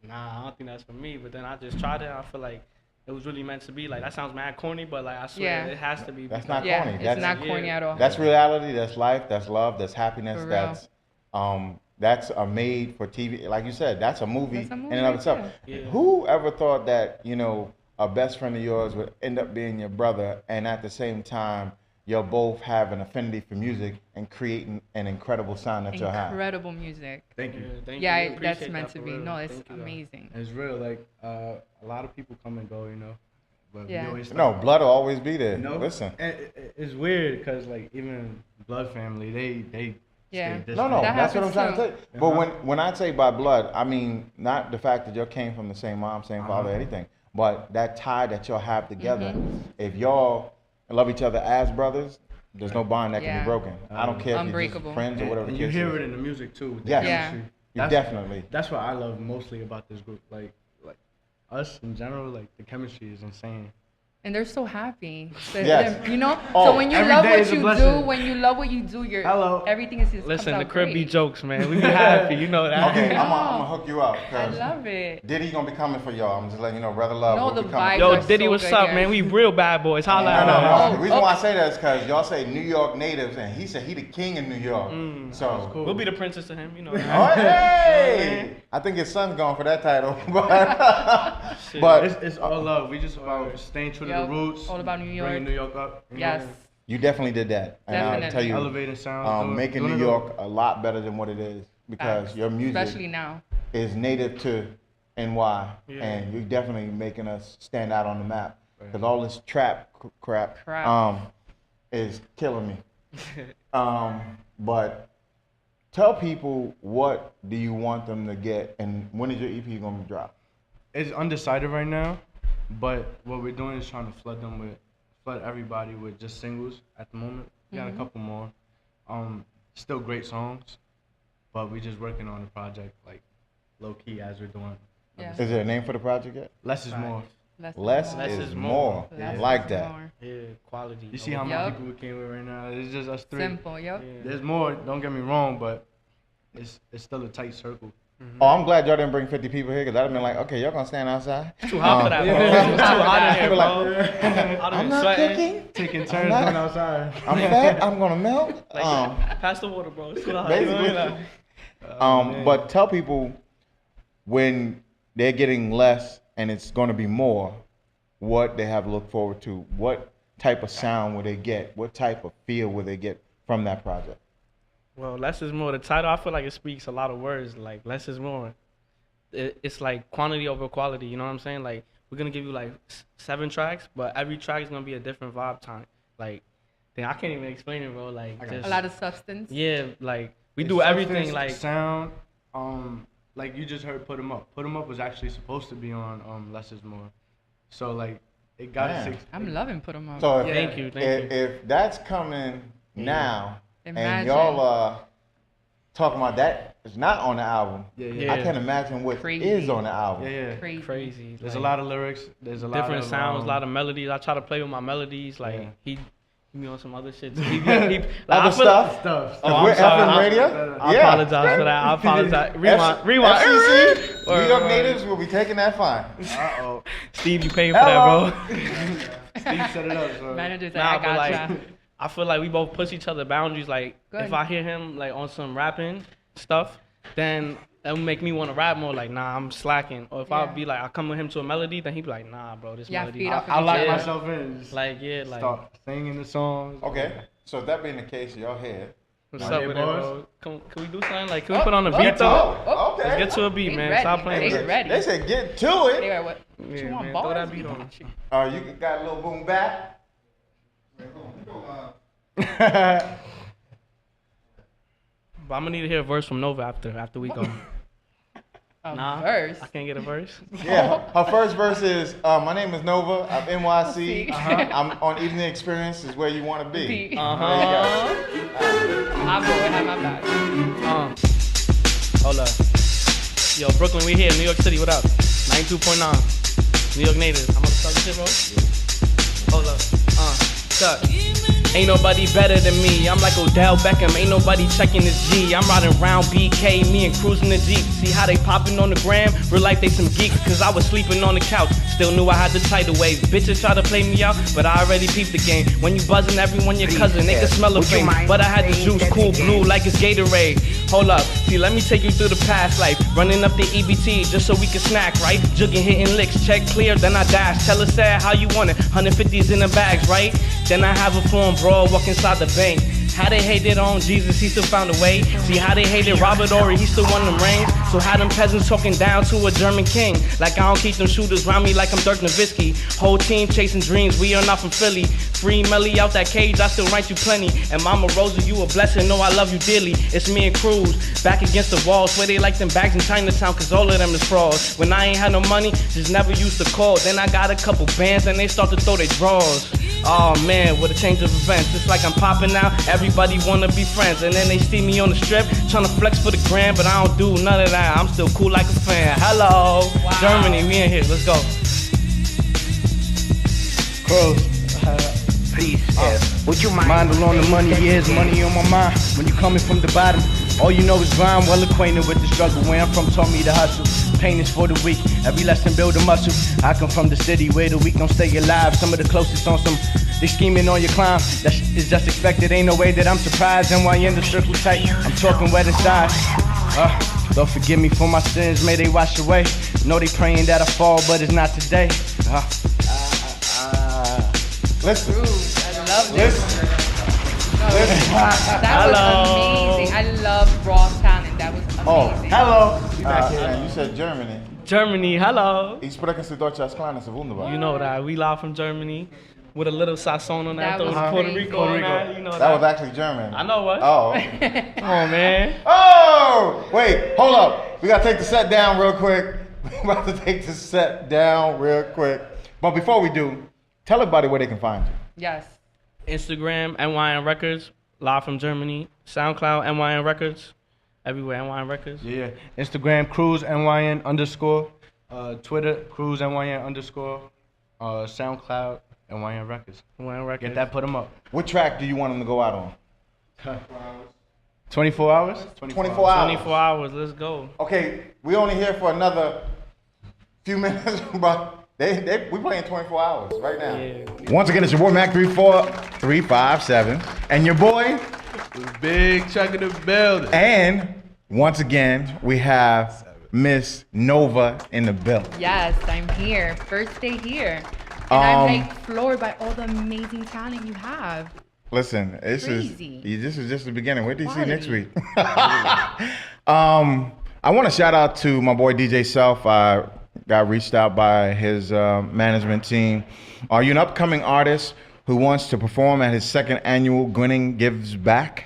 nah, I don't think that's for me. But then I just tried it. I feel like it was really meant to be. Like, that sounds mad corny, but like I swear it has to be. That's not Yeah, corny. it's That's not corny at all. That's reality. That's life. That's love. That's happiness. For real. That's a made for TV. Like you said, that's a movie, That's a movie in and of right itself. there. Yeah. Who ever thought that, you know, a best friend of yours would end up being your brother, and at the same time, you'll both have an affinity for music and creating an incredible sound that you'll have? Incredible music. Thank you. Thank Yeah, you. We that's appreciate meant that to for be. real. No, it's Thank you, though. amazing. It's real. Like a lot of people come and go, you know. But Yeah. we always No, blood will always be there. You know? Listen. And it's weird because like even blood family, they Yeah. stay distant. No, That that's what I'm happens trying to too. say. But when I say by blood, I mean not the fact that y'all came from the same mom, same father, anything, but that tie that y'all have together. If y'all love each other as brothers, there's no bond that can Yeah. be broken. I don't care if you're Unbreakable. just friends or whatever the And you case hear is. it in the music too. With the Yes. Yeah. chemistry. You That's- definitely. That's what I love mostly about this group. Like us in general, like the chemistry is insane. And they're so happy. Yes. You know? Oh, So when you every love day what is a you do, blessing. when you love what you do, Hello. everything is just Listen, comes the out crib be great. jokes, man. We be happy, you know that. Okay, I'm gonna hook you up. I 'Cause love it. Diddy gonna be coming for y'all. I'm just letting you know, Brother Love. No, will the be coming. vibes Yo, are Diddy, so what's good, up, guys. man? We real bad boys. Holla at No. us. The reason why I say that is because y'all say New York natives, and he said he the king in New York. So, We'll be the princess to him, you know. oh, hey! I think his son's going for that title. but It's all love. We just about staying true to Yup. the roots. All about New York. Bringing New York up. you know? Yes. you definitely did that. And I'll Definitely. tell you, Elevating sound. making New York a lot better than what it is because Facts. your music Especially now. is native to NY, Yeah. and you're definitely making us stand out on the map. Because all this trap crap is killing me. But tell people, what do you want them to get, and when is your EP gonna drop? It's undecided right now, but what we're doing is trying to flood everybody with just singles at the moment. We got a couple more. Still great songs, but we're just working on the project like low key as we're doing. Yeah. Is there a name for the project yet? Less is more. Less is more. I like that. Yeah, quality. You see how many Yup. people we came with right now? It's just us three. Simple, yep. There's more. Don't get me wrong, but it's still a tight circle. Oh, I'm glad y'all didn't bring 50 people here, because I'd have been like, okay, y'all gonna stand outside. It's too hot for that, bro. It's too hot in here, bro. I'm not cooking. Taking turns not- going outside. I'm fat. I'm gonna melt. Like, pass the water, bro. It's too hot. Basically. But tell people, when they're getting less and it's going to be more, what they have to look forward to. What type of sound will they get? What type of feel will they get from that project? Well, less is more. The title, I feel like it speaks a lot of words. Like, less is more. It's like quantity over quality. You know what I'm saying? Like, we're gonna give you like 7 tracks, but every track is gonna be a different vibe time. Like, I can't even explain it, bro. Like, just, A lot of substance. yeah, like we It's do everything. substance, Like, sound. Like you just heard Put 'Em Up. Put 'Em Up was actually supposed to be on Less Is More. So like it got Man. six. I'm loving Put 'Em Up. So if, Thank you. if that's coming now, and Imagine. y'all talking about that is not on the album, Yeah. I can't imagine what Crazy. is on the album. Yeah. Crazy. There's like, a lot of lyrics. There's a lot different of sounds, a lot of melodies. I try to play with my melodies. Like Yeah. he me on some other shit. Like, I Other feel stuff? stuff. Oh, We're I'm sorry. FM I- radio? I Yeah. apologize for that. I apologize. Rewind. FCC, Or- New York natives will be taking that fine. Uh-oh. Steve, you paying for that, bro? Steve set it up. So. Manager said, Nah, I but gotcha. like, I feel like we both push each other boundaries. Like, Good. if I hear him like on some rapping stuff, then that'll make me want to rap more. Like, nah, I'm slacking. Or if I'll Yeah. be like, I come with him to a melody, then he'd be like, nah, bro, this Yeah, melody. feed off I lock Yeah. myself in. Just Like, yeah, like, start singing the songs. Okay, so that being the case, y'all here. what's My up dear with it, boys. bro? Can we do something? Like, can we put on a beat though? Oh, okay. Let's get to a beat, They man. ready. Stop playing They with it. ready. They said get to They it. were what? Yeah, you want man, bars? throw that beat on. You got a little boom back. But I'm gonna need to hear a verse from Nova after we go. Nah, Verse. I can't get a verse. Yeah, her first verse is, my name is Nova, I'm NYC, Uh-huh. I'm on Evening Experience is where you want to be. Beat. Uh-huh. I'm going have my back. Hold up. Yo, Brooklyn, we here. New York City, what up? 92.9. New York native. I'm gonna start this shit, bro. Hold up. Cut. Ain't nobody better than me. I'm like Odell Beckham. Ain't nobody checking the G. I'm riding round BK, me and cruising the Jeep. See how they popping on the gram? Real like they some geeks, cause I was sleeping on the couch. Still knew I had the tidal wave. Bitches try to play me out, but I already peeped the game. When you buzzing everyone your cousin, they can smell the fame. But I had the juice cool blue like it's Gatorade. Hold up, see, let me take you through the past life. Running up the EBT just so we can snack, right? Jugging, hitting licks, check clear, then I dash. Tell us sad how you want it. 150s in the bags, right? Then I have a form broad, walk inside the bank. How they hated on Jesus, he still found a way. See how they hated Robert Ory, he still won them rings. So how them peasants talking down to a German king. Like I don't keep them shooters around me like I'm Dirk Nowitzki. Whole team chasing dreams, we are not from Philly. Free Melly out that cage, I still write you plenty. And Mama Rosa, you a blessing, know I love you dearly. It's me and Cruz, back against the wall. Swear they like them bags in Chinatown, cause all of them is frauds. When I ain't had no money, just never used to call. Then I got a couple bands and they start to throw their draws. Oh man, what a change of events. It's like I'm popping out, everybody wanna be friends. And then they see me on the strip, tryna flex for the gram, but I don't do none of that. I'm still cool like a fan. Hello, Wow. Germany, we in here, let's go. Would you mind alone the money? Yes, money on my mind. When you coming from the bottom, all you know is grind. Well acquainted with the struggle. Where I'm from taught me to hustle. Pain is for the weak. Every lesson build a muscle. I come from the city where the weak don't stay alive. Some of the closest on some. They scheming on your climb. That is just expected. Ain't no way that I'm surprised. And why in the circle tight? I'm talking wet inside. Lord forgive me for my sins. May they wash away. Know they praying that I fall, but it's not today. Listen. I love this. Listen. That was amazing. I love raw talent. That was amazing. Oh, Hello. you said Germany. Germany, hello. Ich spreche zu Deutsch als Kleines, wunderbar. You know that, we live from Germany with a little sazon on that, That was Puerto crazy. Rico on that, you know That was actually German. I know what. Oh. Come on, man. Oh! Wait, hold up. We gotta take the set down real quick. We're about to take the set down real quick. But before we do, tell everybody where they can find you. Yes. Instagram, NYN Records, live from Germany. SoundCloud, NYN Records. Everywhere, NYN Records. Yeah. Instagram Cruz NYN _. Twitter Cruz NYN _. SoundCloud NYN Records. NYN Records. Get that, put them up. What track do you want them to go out on? 24 hours? 24 hours. 24 hours, let's go. Okay, we only here for another few minutes, but we playing 24 hours right now. Yeah. Once again, it's your boy Mac 34357, and your boy Big Chuck in the building. And once again, we have Miss Nova in the building. Yes, I'm here. First day here. And I'm like floored by all the amazing talent you have. Listen, this Crazy. is just the beginning. Wait till you see next week. I want to shout out to my boy DJ Self. I got reached out by his management team. Are you an upcoming artist who wants to perform at his second annual Grinning Gives Back?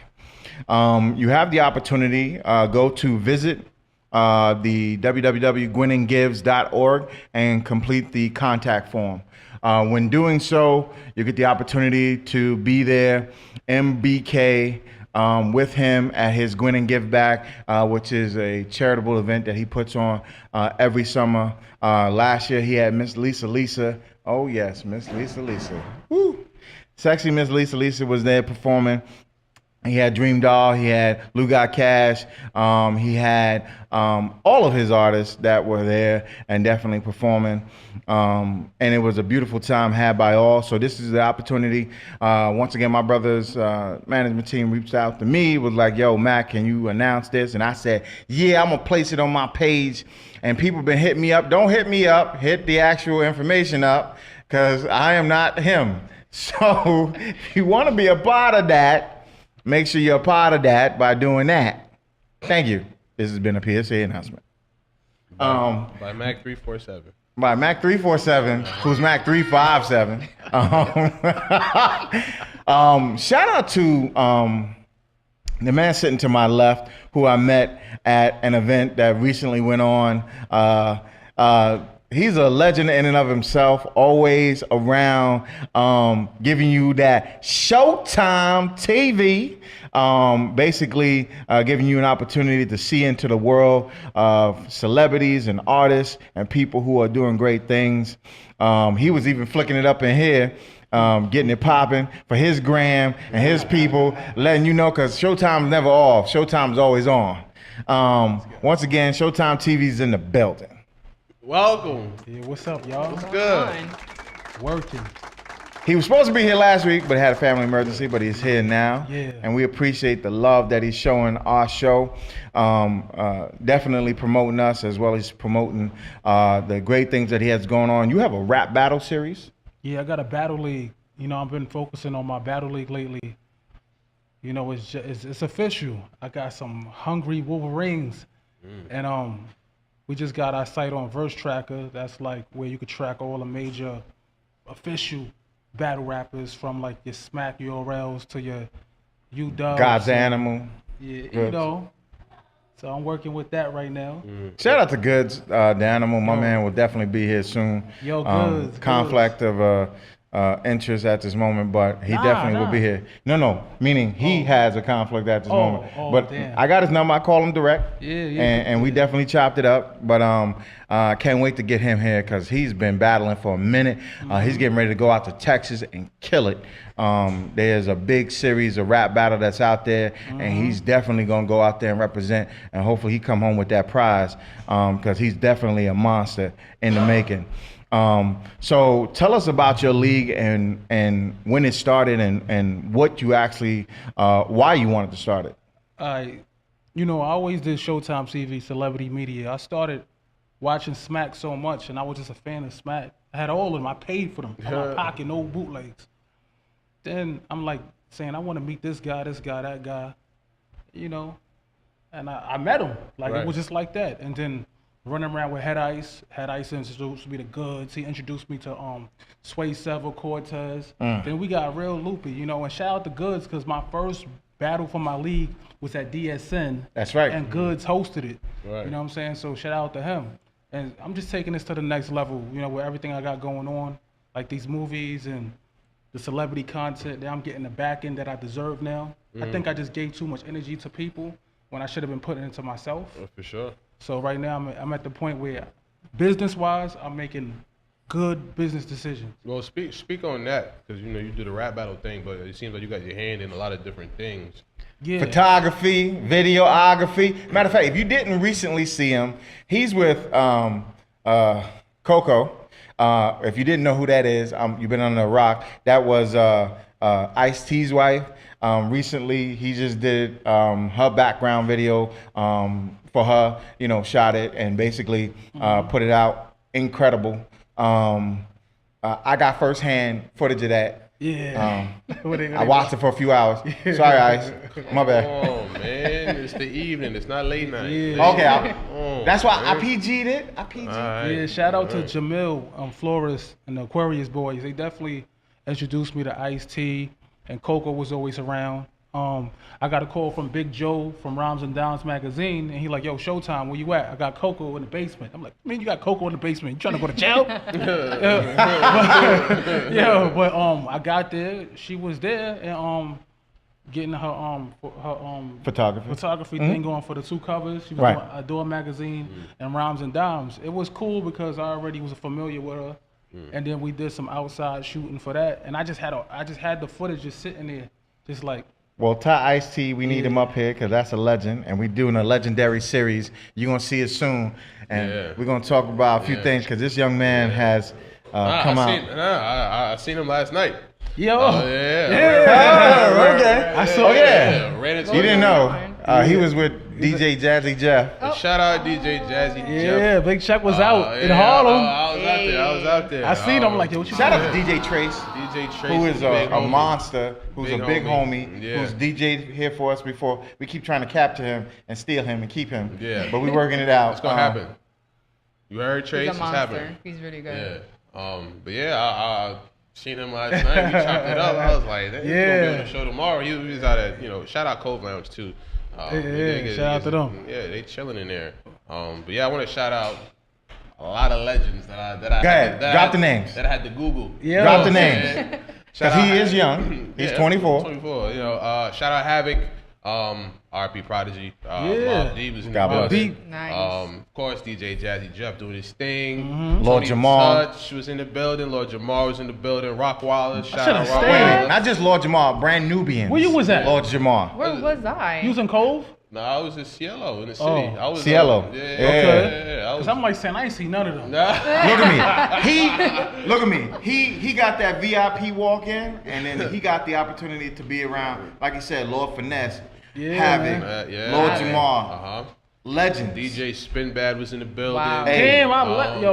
You have the opportunity. Go to visit the www.gwinninggives.org and complete the contact form. When doing so, you get the opportunity to be there, MBK, with him at his Gwin and Give Back, which is a charitable event that he puts on every summer. Last year he had Miss Lisa. Oh yes, Miss Lisa. Woo! Sexy Miss Lisa was there performing. He had Dream Doll, he had Lou Got Cash, he had all of his artists that were there and definitely performing. And it was a beautiful time had by all. So this is the opportunity. Once again, my brother's management team reached out to me, was like, yo, Mac, can you announce this? And I said, yeah, I'm gonna place it on my page. And people been hitting me up. Don't hit me up, hit the actual information up, because I am not him. So if you wanna be a part of that, make sure you're a part of that by doing that. Thank you. This has been a PSA announcement. By Mac 347. By Mac 347, who's Mac 357. Shout out to the man sitting to my left, who I met at an event that recently went on. He's a legend in and of himself, always around, giving you that Shotime TV, basically giving you an opportunity to see into the world of celebrities and artists and people who are doing great things. He was even flicking it up in here, getting it popping for his gram and his people, letting you know, because Showtime's never off. Showtime's always on. Once again, Showtime TV's in the building. Welcome. Yeah, what's up, y'all? What's good? Working. He was supposed to be here last week, but had a family emergency, but he's here now. Yeah. And we appreciate the love that he's showing our show. Definitely promoting us, as well as promoting the great things that he has going on. You have a rap battle series? Yeah, I got a battle league. You know, I've been focusing on my battle league lately. You know, it's official. I got some hungry Wolverines. And we just got our site on Verse Tracker. That's like where you could track all the major official battle rappers, from like your Smack URLs to your UW. God's Animal. Yeah, Good. you know. So I'm working with that right now. Shout out to Goods, the Animal. My man will definitely be here soon. Yo, Goods. Conflict of interest at this moment, but he definitely will be here. No, meaning he has a conflict at this moment. But damn. I got his number. I call him direct. Yeah. And we definitely chopped it up. But can't wait to get him here, because he's been battling for a minute. He's getting ready to go out to Texas and kill it. There's a big series of rap battle that's out there, and he's definitely gonna go out there and represent, and hopefully he come home with that prize, because he's definitely a monster in the making. So tell us about your league and when it started, and what you actually, why you wanted to start it. I always did Showtime TV, celebrity media. I started watching Smack so much, and I was just a fan of Smack. I had all of them. I paid for them. In my pocket, no bootlegs. Then I'm like saying, I want to meet this guy, that guy, you know. And I met him. Like, It was just like that. And then running around with Head Ice. Head Ice introduced me to Goods. He introduced me to Sway Several, Cortez. Then we got real loopy, you know. And shout out to Goods, because my first battle for my league was at DSN. That's right. And Goods hosted it. Right. You know what I'm saying? So shout out to him. And I'm just taking this to the next level, you know, with everything I got going on, like these movies and the celebrity content, that I'm getting the back end that I deserve now. I think I just gave too much energy to people when I should have been putting it into myself. For sure. So right now I'm at the point where, business-wise, I'm making good business decisions. Well, speak on that, because you do the rap battle thing, but it seems like you got your hand in a lot of different things. Yeah. Photography, videography. Matter of fact, if you didn't recently see him, he's with Coco. If you didn't know who that is, you've been under a rock. That was Ice-T's wife. Recently, he just did her background video for her, shot it and basically put it out. Incredible. I got firsthand footage of that. Yeah. I watched it for a few hours. Sorry, Ice. My bad. Oh man, it's the evening. It's not late night. Yeah. Okay, that's why I PG'd it. I PG'd. Yeah, shout out to Jamil Flores and the Aquarius boys. They definitely introduced me to Ice-T, and Coco was always around. I got a call from Big Joe from Rhymes and Downs magazine, and he like, yo, Showtime, where you at? I got Coco in the basement. I'm like, man, you got Coco in the basement. You trying to go to jail? But I got there. She was there, and getting her photography thing going for the 2 covers. She was doing Adore magazine and Rhymes and Dimes. It was cool because I already was familiar with her, and then we did some outside shooting for that. And I just had the footage just sitting there, just like. Well, Ty Ice-T, we need him up here because that's a legend, and we're doing a legendary series. You're going to see it soon, and we're going to talk about a few things because this young man has come out. I seen him last night. Yo. Okay. I saw ran into You didn't know. He was with DJ Jazzy Jeff. Shout out DJ Jazzy Jeff. Yeah, Big Chuck was out in Harlem. I was out there. I seen him like, yo, what you Shout out to DJ Trace. DJ Trace, who is a homie. monster, who's Big a big homie, homie. who's DJ'd here for us before. We keep trying to capture him and steal him and keep him. Yeah. But we're working it out. It's going to happen. You heard Trace? He's a monster. It's happening. He's really good. Yeah. But yeah, I seen him last night. We chopped it up. I was like, he's going to be on the show tomorrow. He was out at, shout out Cove Lounge too. Shout out to them. Yeah, they chilling in there. But yeah, I want to shout out a lot of legends that I Go ahead, drop the names. that I had to Google. Yeah. Drop the names. Because he is young. He's 24. 24. Shout out Havoc, RP Prodigy, Mobb Deep was in the God bless. building. Nice. Of course, DJ Jazzy Jeff doing his thing. Lord Tony Jamal. Touch was in the building. Lord Jamal was in the building. Rock Wallace. Shout should've out Rock stayed. Wallace. Not just Lord Jamal, brand Nubians. Where you was at? Lord Jamal. Where was I? You was in Cove? No, I was in Cielo in the city. Oh. I was Cielo. Yeah. Okay. I was, Because I'm like saying, I ain't seen none of them. Look at me. He got that VIP walk in, and then he got the opportunity to be around, like you said, Lord Finesse, Havoc, Lord Jamal, legends. DJ Spinbad was in the building. Wow. Damn,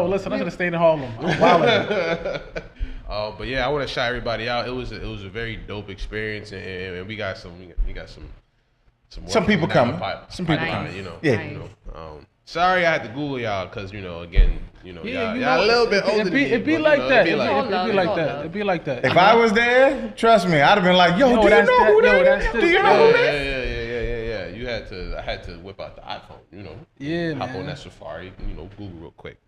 listen, I should have stayed in Harlem. I'm wildin'. But yeah, I want to shout everybody out. It was a very dope experience, and we got some people coming. Some people Nice. coming. Yeah. Sorry, I had to Google y'all because y'all a little bit older than me. It'd be but, like that. It'd be like It'd be like that. If I was there, trust me, I'd have been like, yo, do you know who that is? Do you know who that is? Yeah. I had to whip out the iPhone, Yeah, hop man. on that Safari, Google real quick.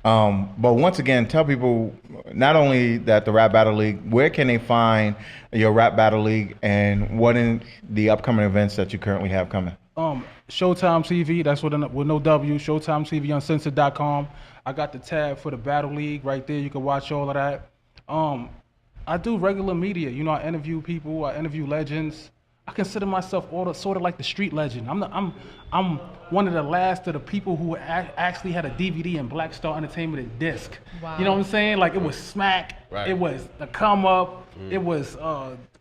But once again, tell people not only that the Rap Battle League, where can they find your Rap Battle League and what in the upcoming events that you currently have coming? Showtime TV, that's with no W, Showtime TV Uncensored.com. I got the tab for the Battle League right there. You can watch all of that. I do regular media. I interview people, I interview legends. I consider myself sort of like the street legend. I'm one of the last of the people who actually had a DVD and Black Star Entertainment and disc. Wow. You know what I'm saying? Like it was Smack, Right. it was The Come Up, it was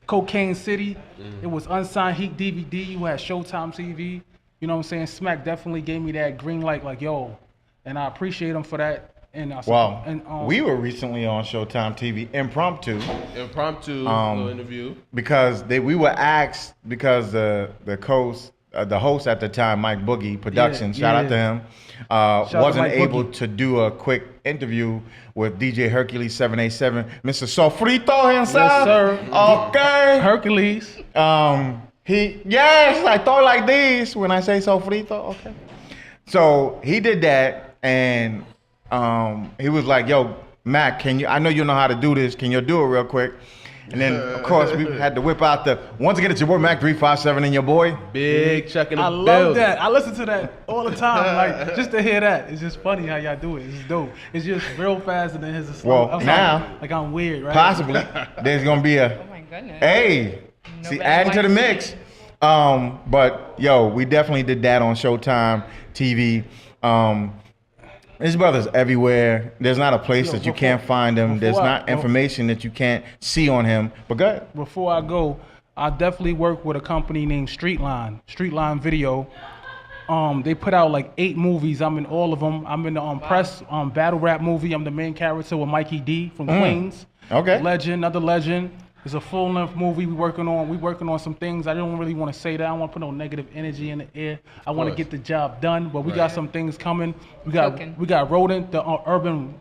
Cocaine City, it was Unsigned Heat DVD. You had Showtime TV. You know what I'm saying? Smack definitely gave me that green light, like yo, and I appreciate him for that. And we were recently on Showtime TV, impromptu Little interview. because we were asked because the host at the time, Mike Boogie Productions, shout out to him, wasn't able to do a quick interview with DJ Hercules 787, Mr. Sofrito himself. Yes, sir. Okay. Hercules. I thought like this when I say Sofrito. Okay. So he did that, and he was like, yo, Mac, I know you know how to do this. Can you do it real quick? And then, of course, we had to whip out once again, it's your boy Mac 357 and your boy Big Chuck in the building. I love that. I listen to that all the time. Like, just to hear that. It's just funny how y'all do it. It's dope. It's just real fast and then it's a slow. Well, now, like I'm weird, right? possibly, there's going to be Oh my goodness. Hey, see, adding to the mix. But, yo, we definitely did that on Showtime TV. His brother's everywhere. There's not a place that you can't find him. There's not information that you can't see on him. But go ahead. Before I go, I definitely work with a company named Streetline Video. They put out like 8 movies. I'm in all of them. I'm in the press battle rap movie. I'm the main character with Mikey D from Queens. Okay. Legend, another legend. It's a full-length movie we working on some things. I don't really want to say that. I don't want to put no negative energy in the air. I want to get the job done, but we got some things coming. We got Rodent, the urban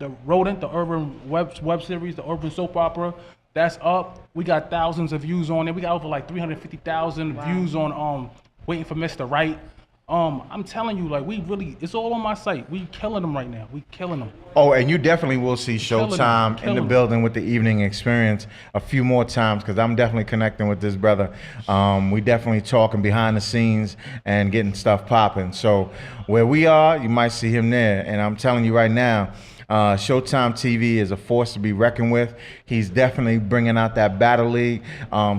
web series, the urban soap opera. That's up. We got thousands of views on it. We got over like 350,000 views on Waiting for Mr. Right. I'm telling you, like, it's all on my site. We killing them right now. We killing them. Oh, and you definitely will see Showtime in the building with the evening experience a few more times, because I'm definitely connecting with this brother. We definitely talking behind the scenes and getting stuff popping. So where we are, you might see him there. And I'm telling you right now, Showtime TV is a force to be reckoned with. He's definitely bringing out that battle league.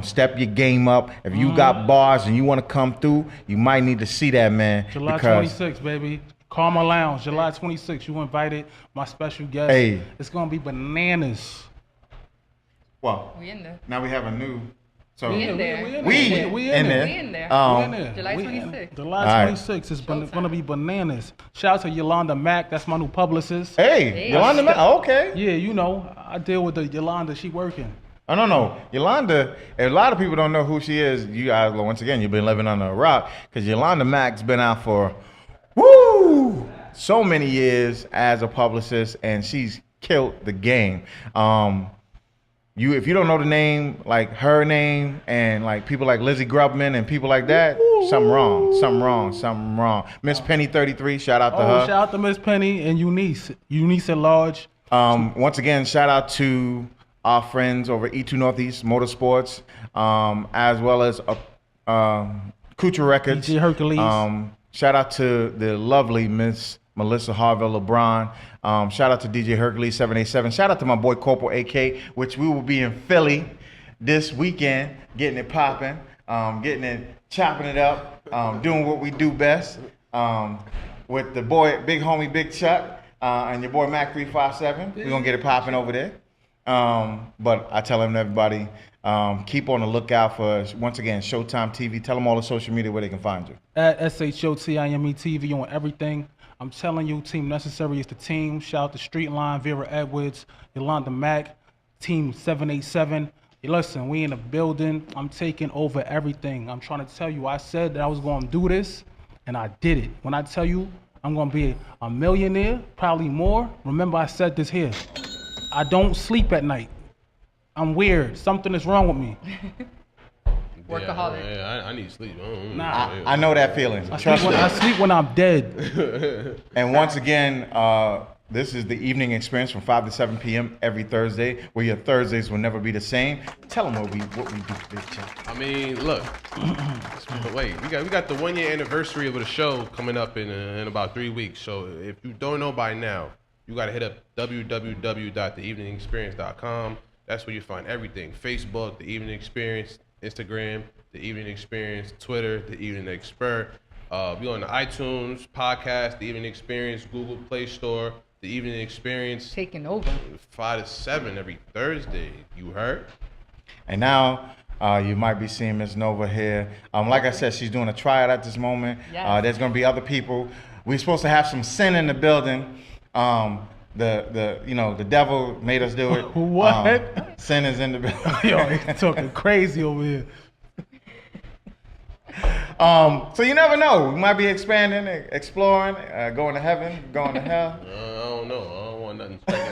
Step your game up. If you got bars and you want to come through, you might need to see that, man. July 26th, baby. Karma Lounge, July 26th. You invited, my special guest. Hey. It's going to be bananas. Well, We in there. now we have a new... So We in there. We in there. We in there. July 26th. July 26th is going to be bananas. Shout out to Yolanda Mack. That's my new publicist. Hey. Yolanda Mack. Okay. Yeah, you know, I deal with the Yolanda. She working. I don't know. Yolanda, a lot of people don't know who she is. You guys, once again, you've been living under a rock, because Yolanda Mack's been out for, so many years as a publicist, and she's killed the game. If you don't know the name, like her name, and like people like Lizzie Grubman and people like that, something wrong. Miss Penny 33, shout out to her. Shout out to Miss Penny and Eunice at large. Once again, shout out to our friends over E2 Northeast Motorsports, as well as Kucha Records. DJ Hercules. Shout out to the lovely Miss Melissa Harville LeBron. Shout out to DJ Hercules 787. Shout out to my boy Corporal AK, which we will be in Philly this weekend, getting it popping, chopping it up, doing what we do best, with the boy, big homie, Big Chuck, and your boy Mac 357. We're gonna get it popping over there. But I tell everybody, keep on the lookout for, once again, Showtime TV. Tell them all the social media where they can find you. At SHOTIME TV on everything. I'm telling you, Team Necessary is the team. Shout out to Streetline, Vera Edwards, Yolanda Mack, Team 787. Listen, we in the building. I'm taking over everything. I'm trying to tell you, I said that I was going to do this, and I did it. When I tell you I'm going to be a millionaire, probably more, remember I said this here. I don't sleep at night. I'm weird. Something is wrong with me. Workaholic. Yeah, I need sleep. I know that feeling. I sleep when I'm dead. And once again, this is the evening experience from 5 to 7 p.m. every Thursday, where your Thursdays will never be the same. Tell them what we do, Big Chuck. I mean, look. Wait, we got the 1 year anniversary of the show coming up in about 3 weeks. So if you don't know by now, you got to hit up www.theeveningexperience.com. That's where you find everything. Facebook, The Evening Experience. Instagram, The Evening Experience. Twitter, The Evening Expert. We on the iTunes podcast, The Evening Experience. Google Play Store, The Evening Experience. Taking over. 5 to 7 every Thursday. You heard? And now you might be seeing Miss Nova here. Like I said, she's doing a tryout at this moment. Yes. There's going to be other people. We're supposed to have some sin in the building. The devil made us do it. What? Sin is in the building. Yo, he's talking crazy over here. So you never know. We might be expanding, exploring, going to heaven, going to hell. I don't know. I don't want nothing sticking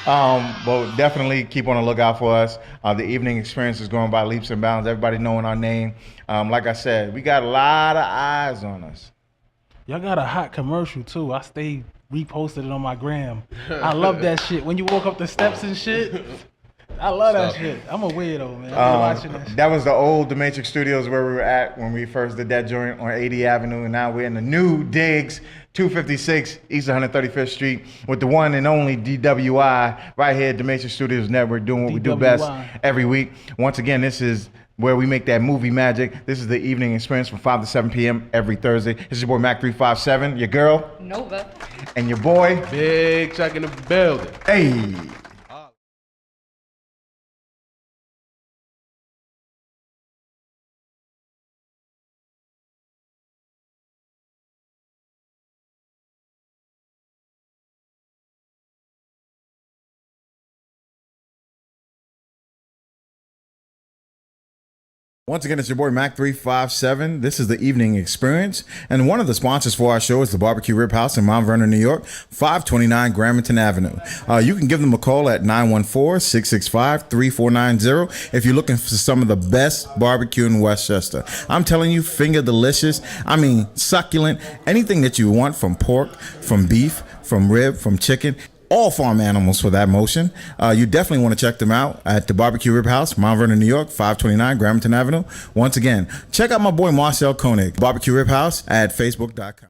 out. But definitely keep on the lookout for us. The evening experience is going by leaps and bounds. Everybody knowing our name. Like I said, we got a lot of eyes on us. Y'all got a hot commercial too. I stayed reposted it on my gram. I love that shit. When you walk up the steps and shit, I love that shit. I'm a weirdo, man. I'm watching that shit. That was the old The Matrix Studios where we were at when we first did that joint on 80 Avenue, and now we're in the new digs, 256 East 135th Street, with the one and only DWI right here at The Matrix Studios Network, doing what we do best every week. Once again, this is where we make that movie magic. This is the evening experience from 5 to 7 p.m. every Thursday. This is your boy Mac 357, your girl Nova, and your boy Big Chuck in the building. Hey. Once again, it's your boy Mac 357. This is the Evening Experience, and one of the sponsors for our show is the Barbecue Rib House in Mount Vernon, New York, 529 Gramerton Avenue. You can give them a call at 914-665-3490 if you're looking for some of the best barbecue in Westchester. I'm telling you, finger delicious. I mean, succulent. Anything that you want, from pork, from beef, from rib, from chicken. All farm animals for that motion. You definitely want to check them out at the Barbecue Rib House, Mount Vernon, New York, 529 Gramerton Avenue. Once again, check out my boy Marcel Koenig, Barbecue Rib House at Facebook.com.